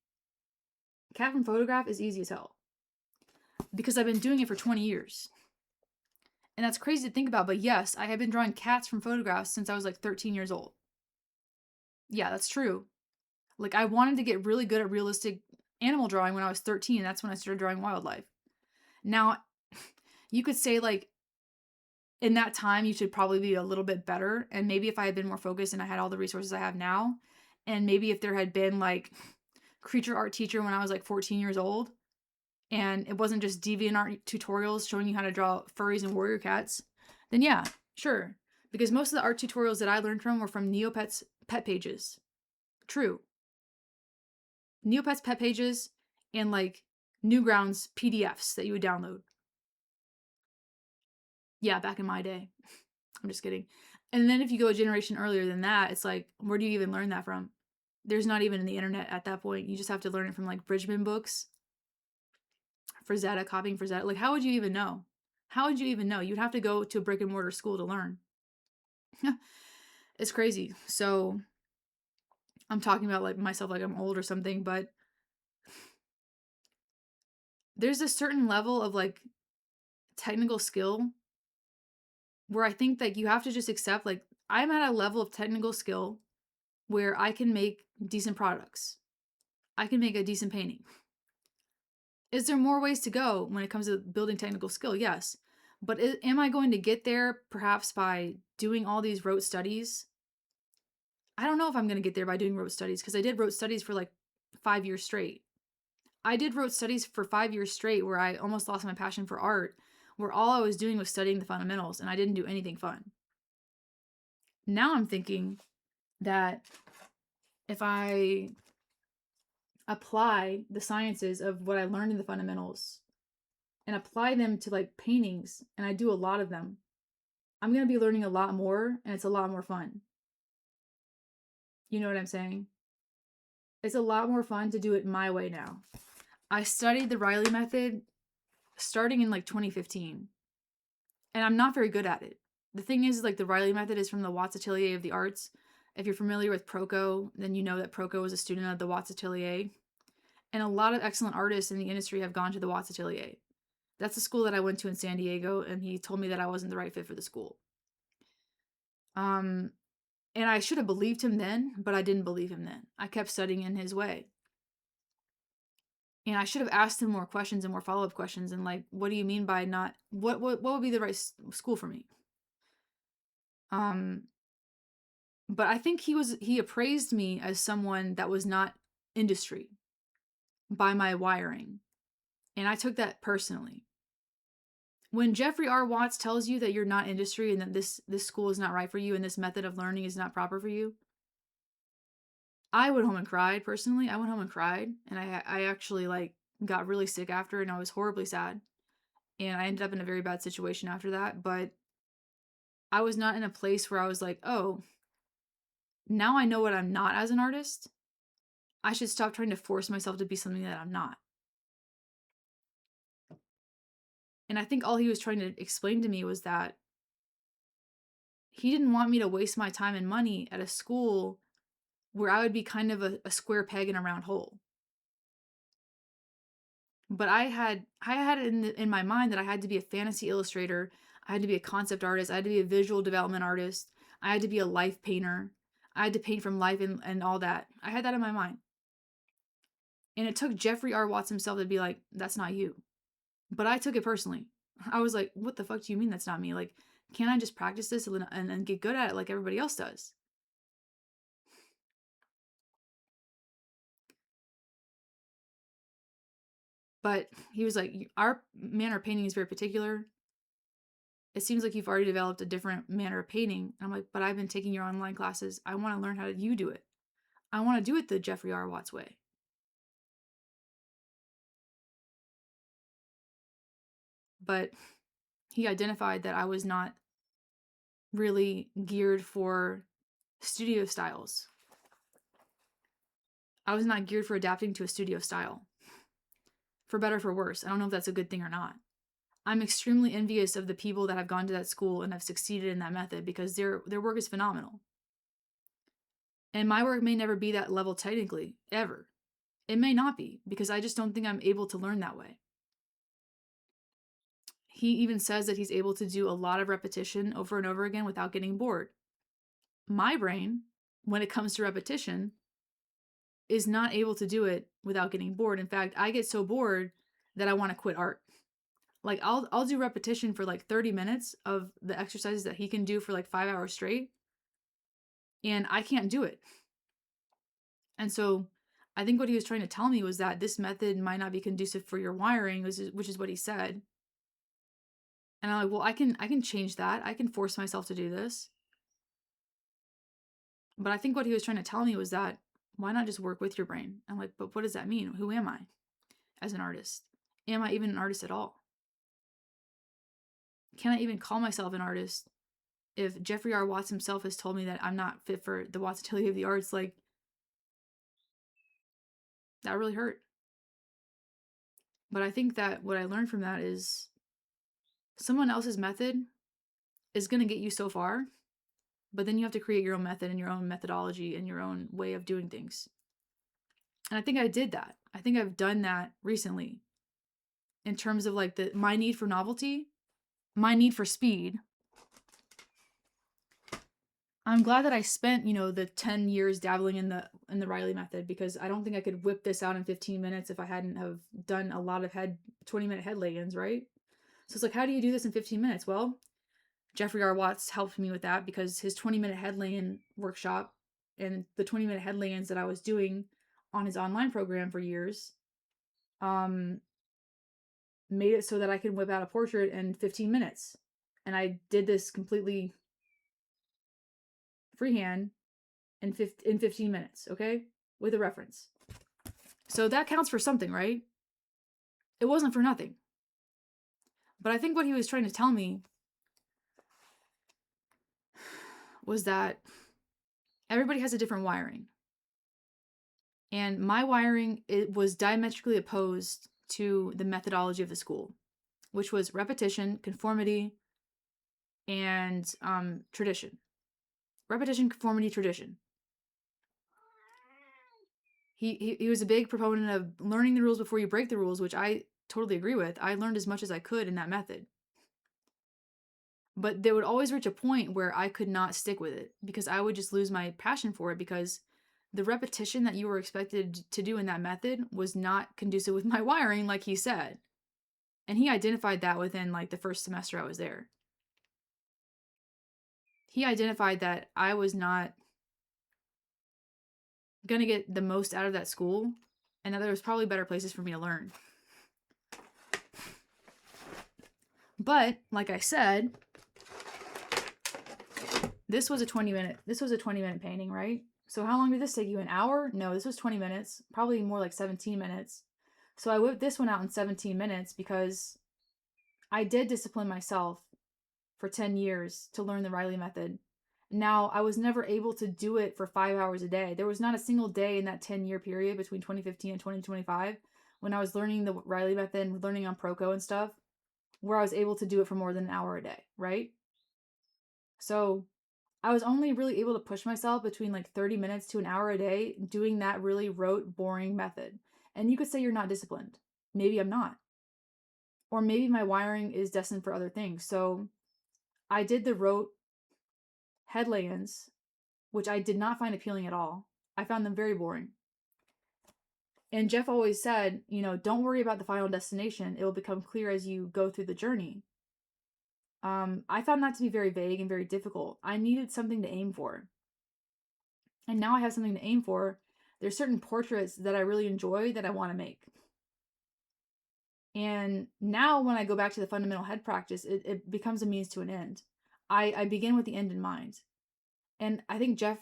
Cat from photograph is easy as hell. Because I've been doing it for 20 years. And that's crazy to think about, but yes, I have been drawing cats from photographs since I was like 13 years old. Yeah, that's true. Like I wanted to get really good at realistic animal drawing when I was 13. That's when I started drawing wildlife. Now, you could say like in that time you should probably be a little bit better, and maybe if I had been more focused and I had all the resources I have now, and maybe if there had been like creature art teacher when I was like 14 years old, and it wasn't just DeviantArt tutorials showing you how to draw furries and warrior cats, then yeah, sure. Because most of the art tutorials that I learned from were from Neopets pet pages. True. Neopets pet pages and like Newgrounds PDFs that you would download. Yeah, back in my day. I'm just kidding. And then if you go a generation earlier than that, it's like, where do you even learn that from? There's not even the internet at that point. You just have to learn it from like Bridgman books. Frazetta, copying Frazetta. Like, how would you even know? How would you even know? You'd have to go to a brick and mortar school to learn. It's crazy. So I'm talking about like myself like I'm old or something, but there's a certain level of like technical skill where I think that you have to just accept, like, I'm at a level of technical skill where I can make decent products. I can make a decent painting. Is there more ways to go when it comes to building technical skill? Yes. But am I going to get there perhaps by doing all these rote studies? I don't know if I'm going to get there by doing rote studies, because I did rote studies for like 5 years straight. I did rote studies for 5 years straight where I almost lost my passion for art, where all I was doing was studying the fundamentals and I didn't do anything fun. Now I'm thinking that if I apply the sciences of what I learned in the fundamentals and apply them to like paintings, and I do a lot of them, I'm going to be learning a lot more and it's a lot more fun. You know what I'm saying? It's a lot more fun to do it my way now. I studied the Riley method starting in like 2015, and I'm not very good at it. The thing is, like, the Riley method is from the Watts Atelier of the Arts. If you're familiar with Proco, then you know that Proco was a student of the Watts Atelier. And a lot of excellent artists in the industry have gone to the Watts Atelier. That's the school that I went to in San Diego, and he told me that I wasn't the right fit for the school. And I should have believed him then, but I didn't believe him then. I kept studying in his way. And I should have asked him more questions and more follow-up questions, and like, what do you mean by not, what would be the right school for me? But I think he appraised me as someone that was not industry by my wiring. And I took that personally. When Jeffrey R. Watts tells you that you're not industry and that this school is not right for you and this method of learning is not proper for you, I went home and cried. Personally, I went home and cried, and I actually like got really sick after, and I was horribly sad, and I ended up in a very bad situation after that. But I was not in a place where I was like, oh, now I know what I'm not as an artist. I should stop trying to force myself to be something that I'm not. And I think all he was trying to explain to me was that he didn't want me to waste my time and money at a school where I would be kind of a square peg in a round hole. But I had it in my mind that I had to be a fantasy illustrator, I had to be a concept artist, I had to be a visual development artist, I had to be a life painter, I had to paint from life and all that. I had that in my mind. And it took Jeffrey R. Watts himself to be like, that's not you. But I took it personally. I was like, what the fuck do you mean that's not me? Like, can't I just practice this and get good at it like everybody else does? But he was like, our manner of painting is very particular. It seems like you've already developed a different manner of painting. And I'm like, but I've been taking your online classes. I want to learn how you do it. I want to do it the Jeffrey R. Watts way. But he identified that I was not really geared for studio styles. I was not geared for adapting to a studio style. For better or for worse. I don't know if that's a good thing or not. I'm extremely envious of the people that have gone to that school and have succeeded in that method because their work is phenomenal. And my work may never be that level technically, ever. It may not be, because I just don't think I'm able to learn that way. He even says that he's able to do a lot of repetition over and over again without getting bored. My brain, when it comes to repetition, is not able to do it without getting bored. In fact, I get so bored that I want to quit art. Like I'll do repetition for like 30 minutes of the exercises that he can do for like 5 hours straight, and I can't do it. And so I think what he was trying to tell me was that this method might not be conducive for your wiring, which is what he said. And I'm like, well, I can change that. I can force myself to do this. But I think what he was trying to tell me was that why not just work with your brain? I'm like, but what does that mean? Who am I as an artist? Am I even an artist at all? Can I even call myself an artist if Jeffrey R. Watts himself has told me that I'm not fit for the Watts Atelier of the Arts? Like, that really hurt. But I think that what I learned from that is someone else's method is going to get you so far, but then you have to create your own method and your own methodology and your own way of doing things. And I think I did that. I think I've done that recently in terms of like my need for novelty, my need for speed. I'm glad that I spent, the 10 years dabbling in the Riley method, because I don't think I could whip this out in 15 minutes if I hadn't have done a lot of 20-minute head lay-ins, right? So it's like, how do you do this in 15 minutes? Well, Jeffrey R. Watts helped me with that, because his 20-minute head lay-in workshop and the 20-minute head lay-ins that I was doing on his online program for years made it so that I could whip out a portrait in 15 minutes. And I did this completely freehand in 15 minutes, okay? With a reference. So that counts for something, right? It wasn't for nothing. But I think what he was trying to tell me was that everybody has a different wiring. And my wiring, it was diametrically opposed to the methodology of the school, which was repetition, conformity, and tradition. Repetition, conformity, tradition. He was a big proponent of learning the rules before you break the rules, which I totally agree with. I learned as much as I could in that method. But there would always reach a point where I could not stick with it, because I would just lose my passion for it, because the repetition that you were expected to do in that method was not conducive with my wiring, like he said. And he identified that within like the first semester I was there. He identified that I was not going to get the most out of that school, and that there was probably better places for me to learn. But like I said, this was a 20-minute painting, right? So how long did this take you? An hour? No, this was 20 minutes, probably more like 17 minutes. So I whipped this one out in 17 minutes because I did discipline myself for 10 years to learn the Riley method. Now, I was never able to do it for 5 hours a day. There was not a single day in that 10-year period between 2015 and 2025 when I was learning the Riley method and learning on Proco and stuff where I was able to do it for more than an hour a day, right? So I was only really able to push myself between like 30 minutes to an hour a day doing that really rote, boring method. And you could say you're not disciplined. Maybe I'm not. Or maybe my wiring is destined for other things. So I did the rote head lay-ins, which I did not find appealing at all. I found them very boring. And Jeff always said, don't worry about the final destination. It will become clear as you go through the journey. I found that to be very vague and very difficult. I needed something to aim for. And now I have something to aim for. There's certain portraits that I really enjoy that I want to make. And now when I go back to the fundamental head practice, it becomes a means to an end. I begin with the end in mind. And I think Jeff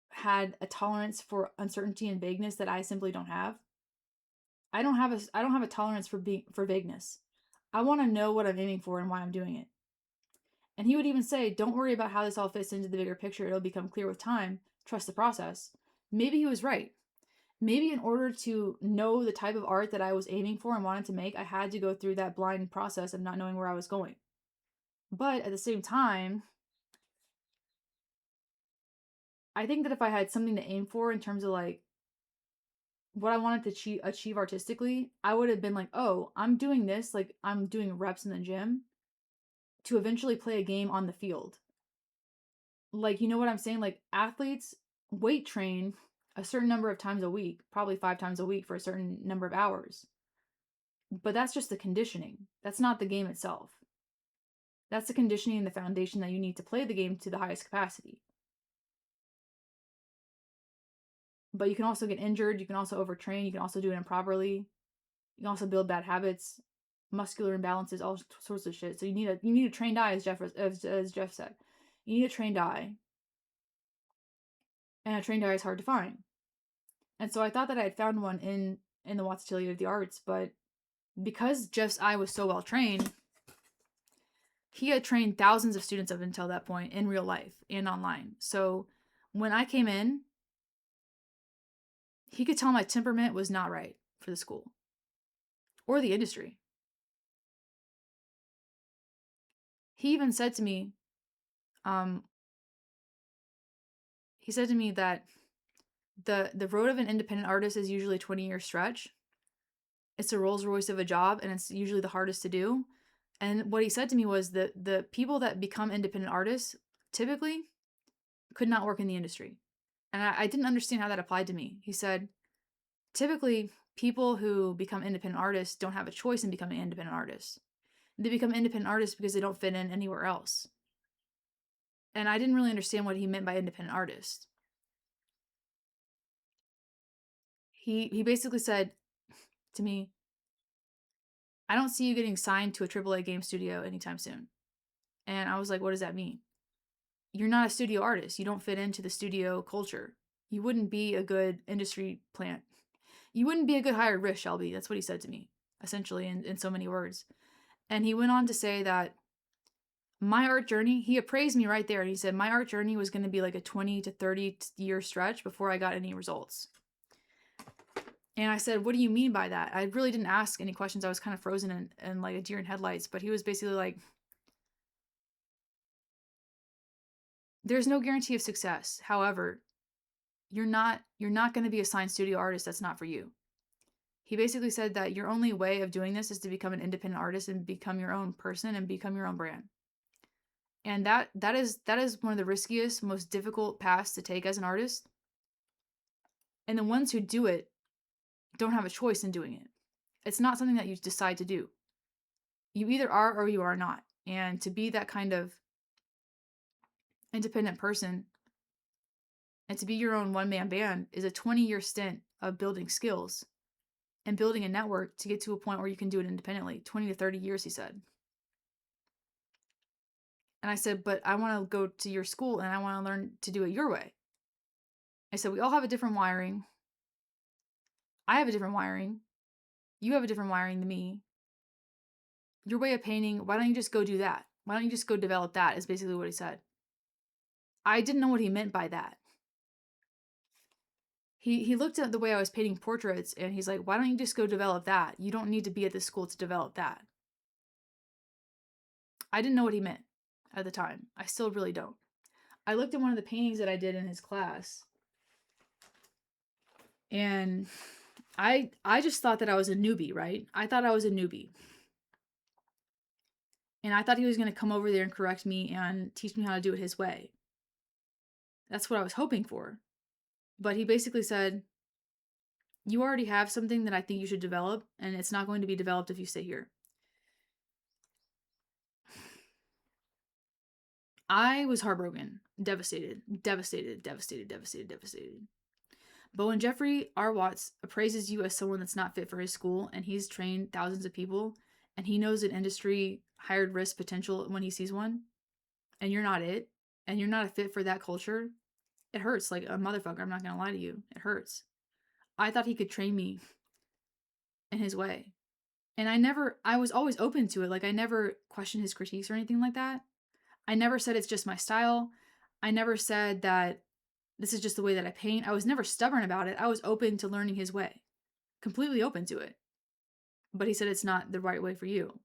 had a tolerance for uncertainty and vagueness that I simply don't have. I don't have a tolerance for vagueness. I want to know what I'm aiming for and why I'm doing it. And he would even say, don't worry about how this all fits into the bigger picture. It'll become clear with time. Trust the process. Maybe he was right. Maybe in order to know the type of art that I was aiming for and wanted to make, I had to go through that blind process of not knowing where I was going. But at the same time, I think that if I had something to aim for in terms of like what I wanted to achieve artistically, I would have been like, oh, I'm doing this, like I'm doing reps in the gym to eventually play a game on the field. Like, you know what I'm saying? Like athletes weight train a certain number of times a week, probably 5 times a week for a certain number of hours. But that's just the conditioning. That's not the game itself. That's the conditioning and the foundation that you need to play the game to the highest capacity. But you can also get injured. You can also overtrain. You can also do it improperly. You can also build bad habits, muscular imbalances, all sorts of shit. So you need a trained eye, as Jeff said. You need a trained eye. And a trained eye is hard to find. And so I thought that I had found one in the Watts Atelier of the Arts, but because Jeff's eye was so well trained, he had trained thousands of students up until that point in real life and online. So when I came in, he could tell my temperament was not right for the school or the industry. He even said to me, that the road of an independent artist is usually a 20-year stretch. It's a Rolls Royce of a job, and it's usually the hardest to do. And what he said to me was that the people that become independent artists typically could not work in the industry. And I didn't understand how that applied to me. He said, typically, people who become independent artists don't have a choice in becoming independent artists. They become independent artists because they don't fit in anywhere else. And I didn't really understand what he meant by independent artist. He basically said to me, I don't see you getting signed to a AAA game studio anytime soon. And I was like, what does that mean? You're not a studio artist. You don't fit into the studio culture. You wouldn't be a good industry plant. You wouldn't be a good hired wrist, Shelby. That's what he said to me, essentially, in so many words. And he went on to say that my art journey, he appraised me right there. And he said my art journey was going to be like a 20 to 30 year stretch before I got any results. And I said, what do you mean by that? I really didn't ask any questions. I was kind of frozen in like a deer in headlights. But he was basically like, there's no guarantee of success. However, you're not going to be a signed studio artist. That's not for you. He basically said that your only way of doing this is to become an independent artist and become your own person and become your own brand. And that is one of the riskiest, most difficult paths to take as an artist. And the ones who do it don't have a choice in doing it. It's not something that you decide to do. You either are or you are not. And to be that kind of independent person and to be your own one-man band is a 20-year stint of building skills and building a network to get to a point where you can do it independently. 20 to 30 years, he said. And I said, but I want to go to your school and I want to learn to do it your way. I said, we all have a different wiring. I have a different wiring. You have a different wiring than me. Your way of painting, why don't you just go do that? Why don't you just go develop that? Is basically what he said. I didn't know what he meant by that. He looked at the way I was painting portraits and he's like, why don't you just go develop that? You don't need to be at this school to develop that. I didn't know what he meant at the time. I still really don't. I looked at one of the paintings that I did in his class and I just thought that I was a newbie, right? I thought I was a newbie. And I thought he was going to come over there and correct me and teach me how to do it his way. That's what I was hoping for. But he basically said, you already have something that I think you should develop, and it's not going to be developed if you stay here. I was heartbroken, devastated. But when Jeffrey R. Watts appraises you as someone that's not fit for his school, and he's trained thousands of people, and he knows an industry hired risk potential when he sees one, and you're not it, and you're not a fit for that culture, it hurts like a motherfucker. I'm not going to lie to you. It hurts. I thought he could train me in his way. And I was always open to it. Like, I never questioned his critiques or anything like that. I never said it's just my style. I never said that this is just the way that I paint. I was never stubborn about it. I was open to learning his way. Completely open to it. But he said it's not the right way for you.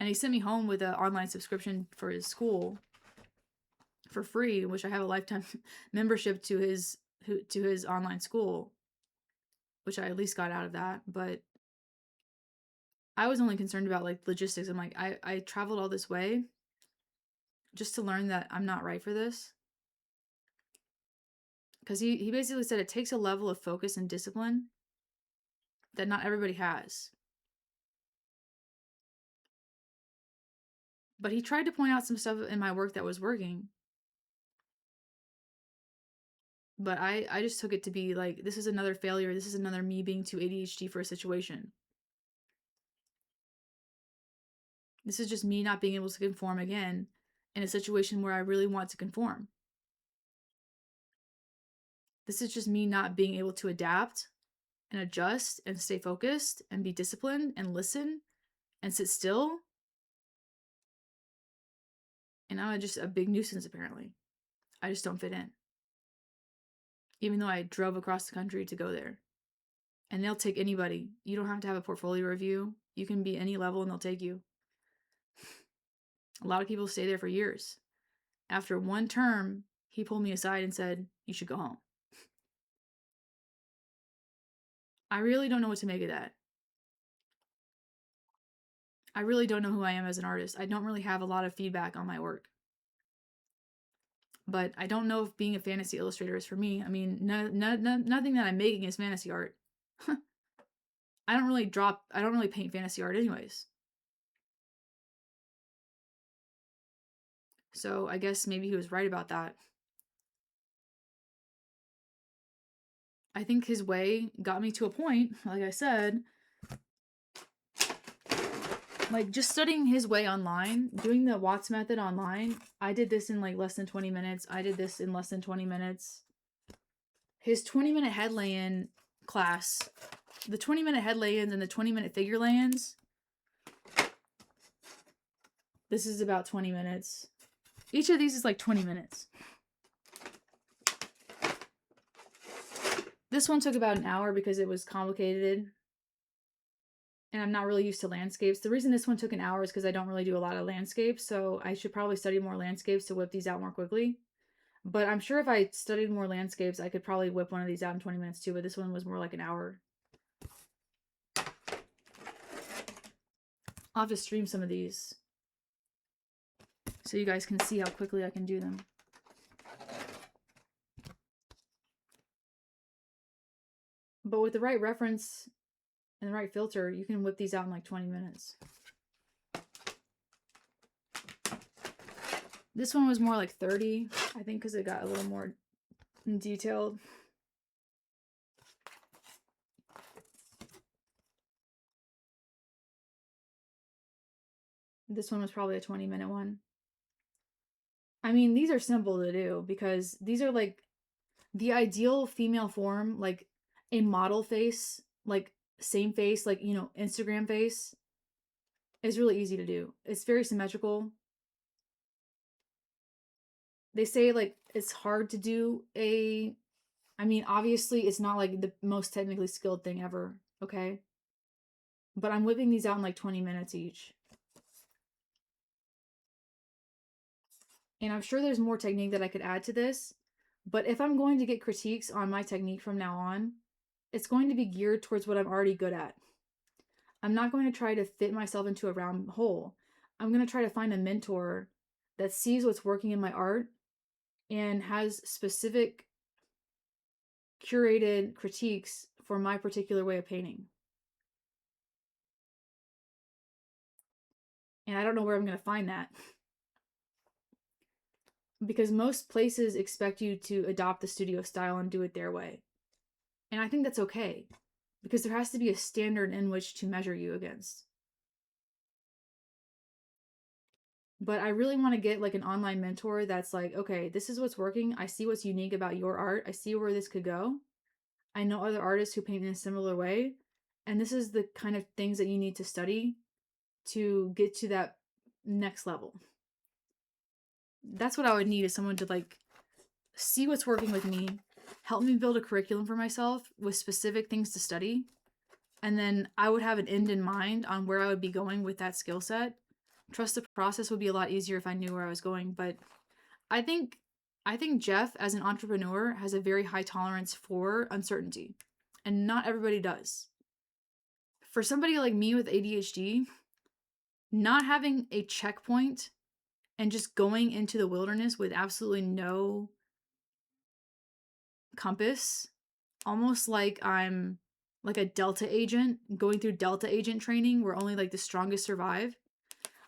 And he sent me home with an online subscription for his school for free, which I have a lifetime membership to his online school, which I at least got out of that. But I was only concerned about like logistics. I'm like, I traveled all this way just to learn that I'm not right for this. Because he basically said it takes a level of focus and discipline that not everybody has. But he tried to point out some stuff in my work that was working. But I just took it to be like, this is another failure. This is another me being too ADHD for a situation. This is just me not being able to conform again in a situation where I really want to conform. This is just me not being able to adapt and adjust and stay focused and be disciplined and listen and sit still. And I'm just a big nuisance, apparently. I just don't fit in. Even though I drove across the country to go there. And they'll take anybody. You don't have to have a portfolio review. You can be any level and they'll take you. A lot of people stay there for years. After one term, he pulled me aside and said, you should go home. I really don't know what to make of that. I really don't know who I am as an artist. I don't really have a lot of feedback on my work. But I don't know if being a fantasy illustrator is for me. I mean, nothing that I'm making is fantasy art. I don't really paint fantasy art anyways. So I guess maybe he was right about that. I think his way got me to a point, like I said, like just studying his way online, doing the Watts method online. I did this in like less than 20 minutes. I did this in less than 20 minutes. His 20-minute head lay-in class, the 20-minute head lay-ins and the 20-minute figure lay-ins. This is about 20 minutes. Each of these is like 20 minutes. This one took about an hour because it was complicated. And I'm not really used to landscapes. The reason this one took an hour is because I don't really do a lot of landscapes. So I should probably study more landscapes to whip these out more quickly. But I'm sure if I studied more landscapes, I could probably whip one of these out in 20 minutes too. But this one was more like an hour. I'll have to stream some of these so you guys can see how quickly I can do them. But with the right reference and the right filter, you can whip these out in like 20 minutes. This one was more like 30, I think, because it got a little more detailed. This one was probably a 20-minute one. I mean, these are simple to do because these are like the ideal female form, like a model face, like same face, like, Instagram face is really easy to do. It's very symmetrical. They say like it's hard to do I mean, obviously it's not like the most technically skilled thing ever, okay? But I'm whipping these out in like 20 minutes each. And I'm sure there's more technique that I could add to this, but if I'm going to get critiques on my technique from now on, it's going to be geared towards what I'm already good at. I'm not going to try to fit myself into a round hole. I'm going to try to find a mentor that sees what's working in my art and has specific curated critiques for my particular way of painting. And I don't know where I'm going to find that. Because most places expect you to adopt the studio style and do it their way. And I think that's okay. Because there has to be a standard in which to measure you against. But I really want to get like an online mentor that's like, okay, this is what's working. I see what's unique about your art. I see where this could go. I know other artists who paint in a similar way. And this is the kind of things that you need to study to get to that next level. That's what I would need, is someone to like see what's working with me, help me build a curriculum for myself with specific things to study. And then I would have an end in mind on where I would be going with that skill set. Trust the process would be a lot easier if I knew where I was going. But I think Jeff, as an entrepreneur, has a very high tolerance for uncertainty. And not everybody does. For somebody like me with ADHD, not having a checkpoint and just going into the wilderness with absolutely no compass, almost like I'm like a Delta agent going through Delta agent training where only like the strongest survive.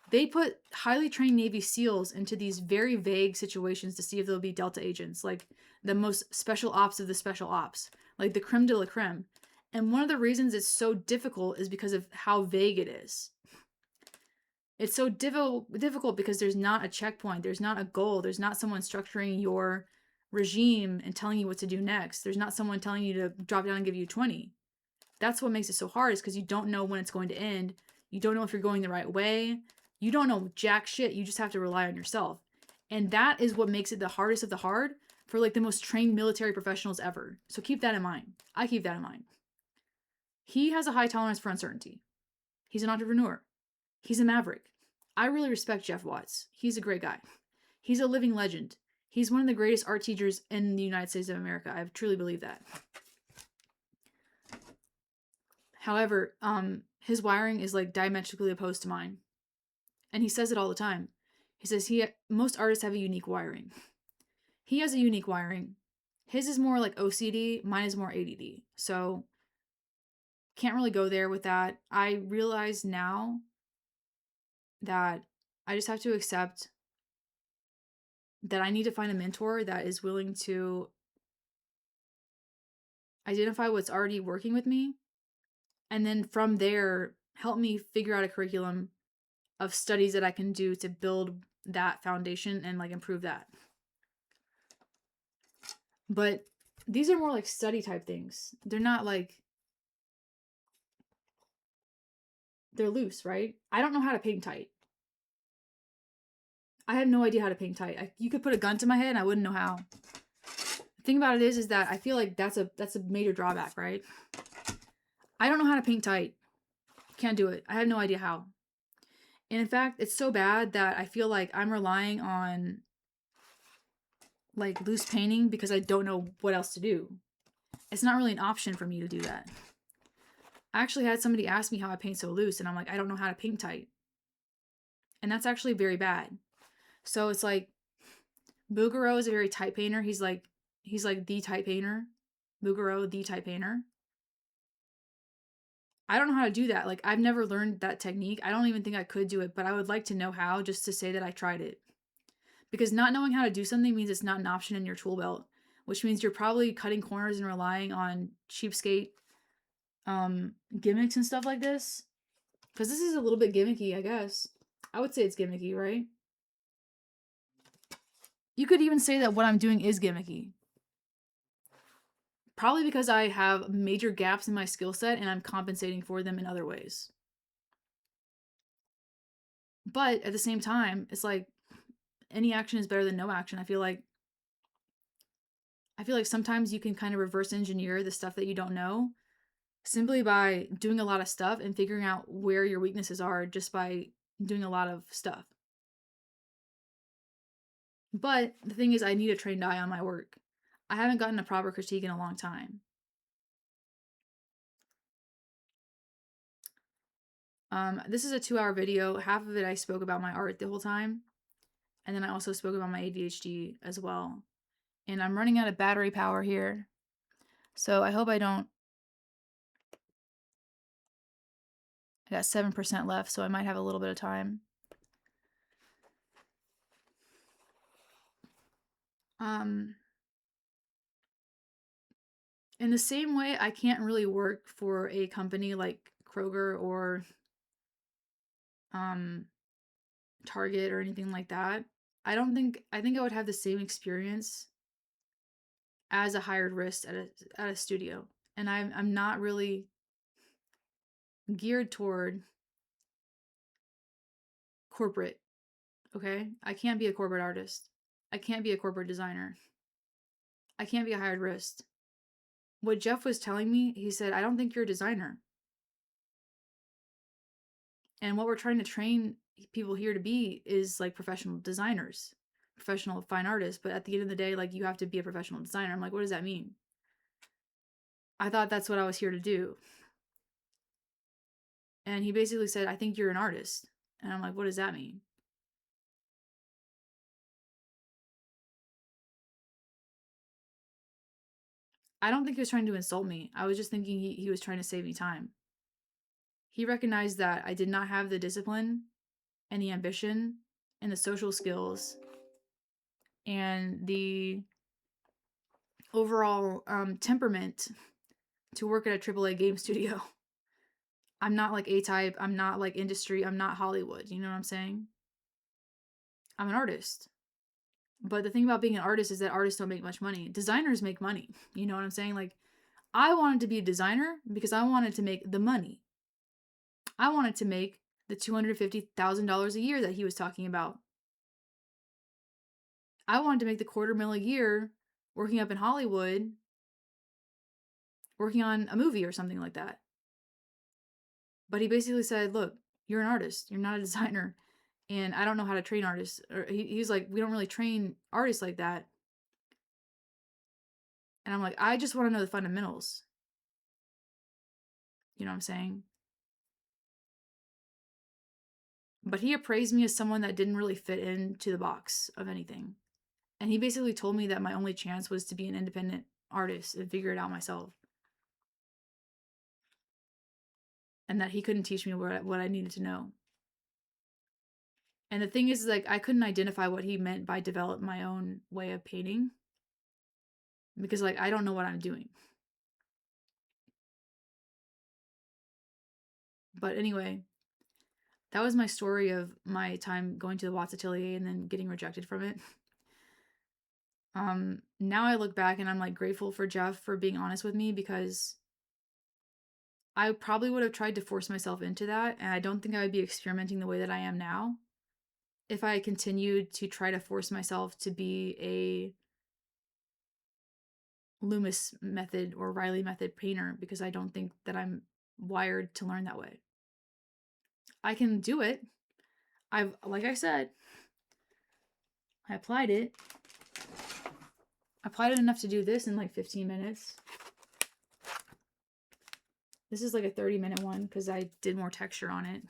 They put highly trained Navy SEALs into these very vague situations to see if they'll be Delta agents, like the most special ops of the special ops, like the creme de la creme. And one of the reasons it's so difficult is because of how vague it is. It's so difficult because there's not a checkpoint, there's not a goal, there's not someone structuring your regime and telling you what to do next. There's not someone telling you to drop down and give you 20. That's what makes it so hard, is because you don't know when it's going to end. You don't know if you're going the right way. You don't know jack shit. You just have to rely on yourself. And that is what makes it the hardest of the hard for like the most trained military professionals ever. So keep that in mind. I keep that in mind. He has a high tolerance for uncertainty. He's an entrepreneur. He's a maverick. I really respect Jeff Watts. He's a great guy. He's a living legend. He's one of the greatest art teachers in the United States of America. I truly believe that. However, his wiring is like diametrically opposed to mine. And he says it all the time. He says most artists have a unique wiring. He has a unique wiring. His is more like OCD, mine is more ADD. So can't really go there with that. I realize now that I just have to accept that I need to find a mentor that is willing to identify what's already working with me, and then from there help me figure out a curriculum of studies that I can do to build that foundation and like improve that. But these are more like study type things. They're not like, they're loose, right? I don't know how to paint tight. I have no idea how to paint tight. You could put a gun to my head and I wouldn't know how. The thing about it is that I feel like that's a major drawback, right? I don't know how to paint tight. Can't do it. I have no idea how. And in fact, it's so bad that I feel like I'm relying on like loose painting because I don't know what else to do. It's not really an option for me to do that. I actually had somebody ask me how I paint so loose, and I'm like, I don't know how to paint tight. And that's actually very bad. So it's like, Bouguereau is a very tight painter. He's like the tight painter. Bouguereau, the tight painter. I don't know how to do that. Like, I've never learned that technique. I don't even think I could do it, but I would like to know how, just to say that I tried it. Because not knowing how to do something means it's not an option in your tool belt, which means you're probably cutting corners and relying on cheapskate gimmicks and stuff like this. Because this is a little bit gimmicky, I guess. I would say it's gimmicky, right? You could even say that what I'm doing is gimmicky. Probably because I have major gaps in my skill set and I'm compensating for them in other ways. But at the same time, it's like any action is better than no action. I feel like sometimes you can kind of reverse engineer the stuff that you don't know simply by doing a lot of stuff and figuring out where your weaknesses are just by doing a lot of stuff. But the thing is, I need a trained eye on my work. I haven't gotten a proper critique in a long time. This is a 2-hour video. Half of it I spoke about my art the whole time. And then I also spoke about my ADHD as well. And I'm running out of battery power here. So I hope I don't. I got 7% left, so I might have a little bit of time. In the same way, I can't really work for a company like Kroger or Target or anything like that. I think I would have the same experience as a hired wrist at a studio. And I'm not really geared toward corporate, okay? I can't be a corporate artist. I can't be a corporate designer. I can't be a hired wrist. What Jeff was telling me, he said, I don't think you're a designer. And what we're trying to train people here to be is like professional designers, professional fine artists. But at the end of the day, like you have to be a professional designer. I'm like, what does that mean? I thought that's what I was here to do. And he basically said, I think you're an artist. And I'm like, what does that mean? I don't think he was trying to insult me. I was just thinking he was trying to save me time. He recognized that I did not have the discipline and the ambition and the social skills and the overall temperament to work at a AAA game studio. I'm not like A-type. I'm not like industry. I'm not Hollywood. You know what I'm saying? I'm an artist. But the thing about being an artist is that artists don't make much money. Designers make money. You know what I'm saying? Like, I wanted to be a designer because I wanted to make the money. I wanted to make the $250,000 a year that he was talking about. I wanted to make the $250,000 a year working up in Hollywood, working on a movie or something like that. But he basically said, look, you're an artist. You're not a designer. And I don't know how to train artists. Or he's like, we don't really train artists like that. And I'm like, I just want to know the fundamentals. You know what I'm saying? But he appraised me as someone that didn't really fit into the box of anything. And he basically told me that my only chance was to be an independent artist and figure it out myself. And that he couldn't teach me what I needed to know. And the thing is, like, I couldn't identify what he meant by develop my own way of painting. Because, like, I don't know what I'm doing. But anyway, that was my story of my time going to the Watts Atelier and then getting rejected from it. Now I look back and I'm like grateful for Jeff for being honest with me because I probably would have tried to force myself into that, and I don't think I would be experimenting the way that I am now if I continued to try to force myself to be a Loomis method or Riley method painter because I don't think that I'm wired to learn that way. I can do it. Like I said, I applied it. I applied it enough to do this in like 15 minutes. This is like a 30-minute one because I did more texture on it.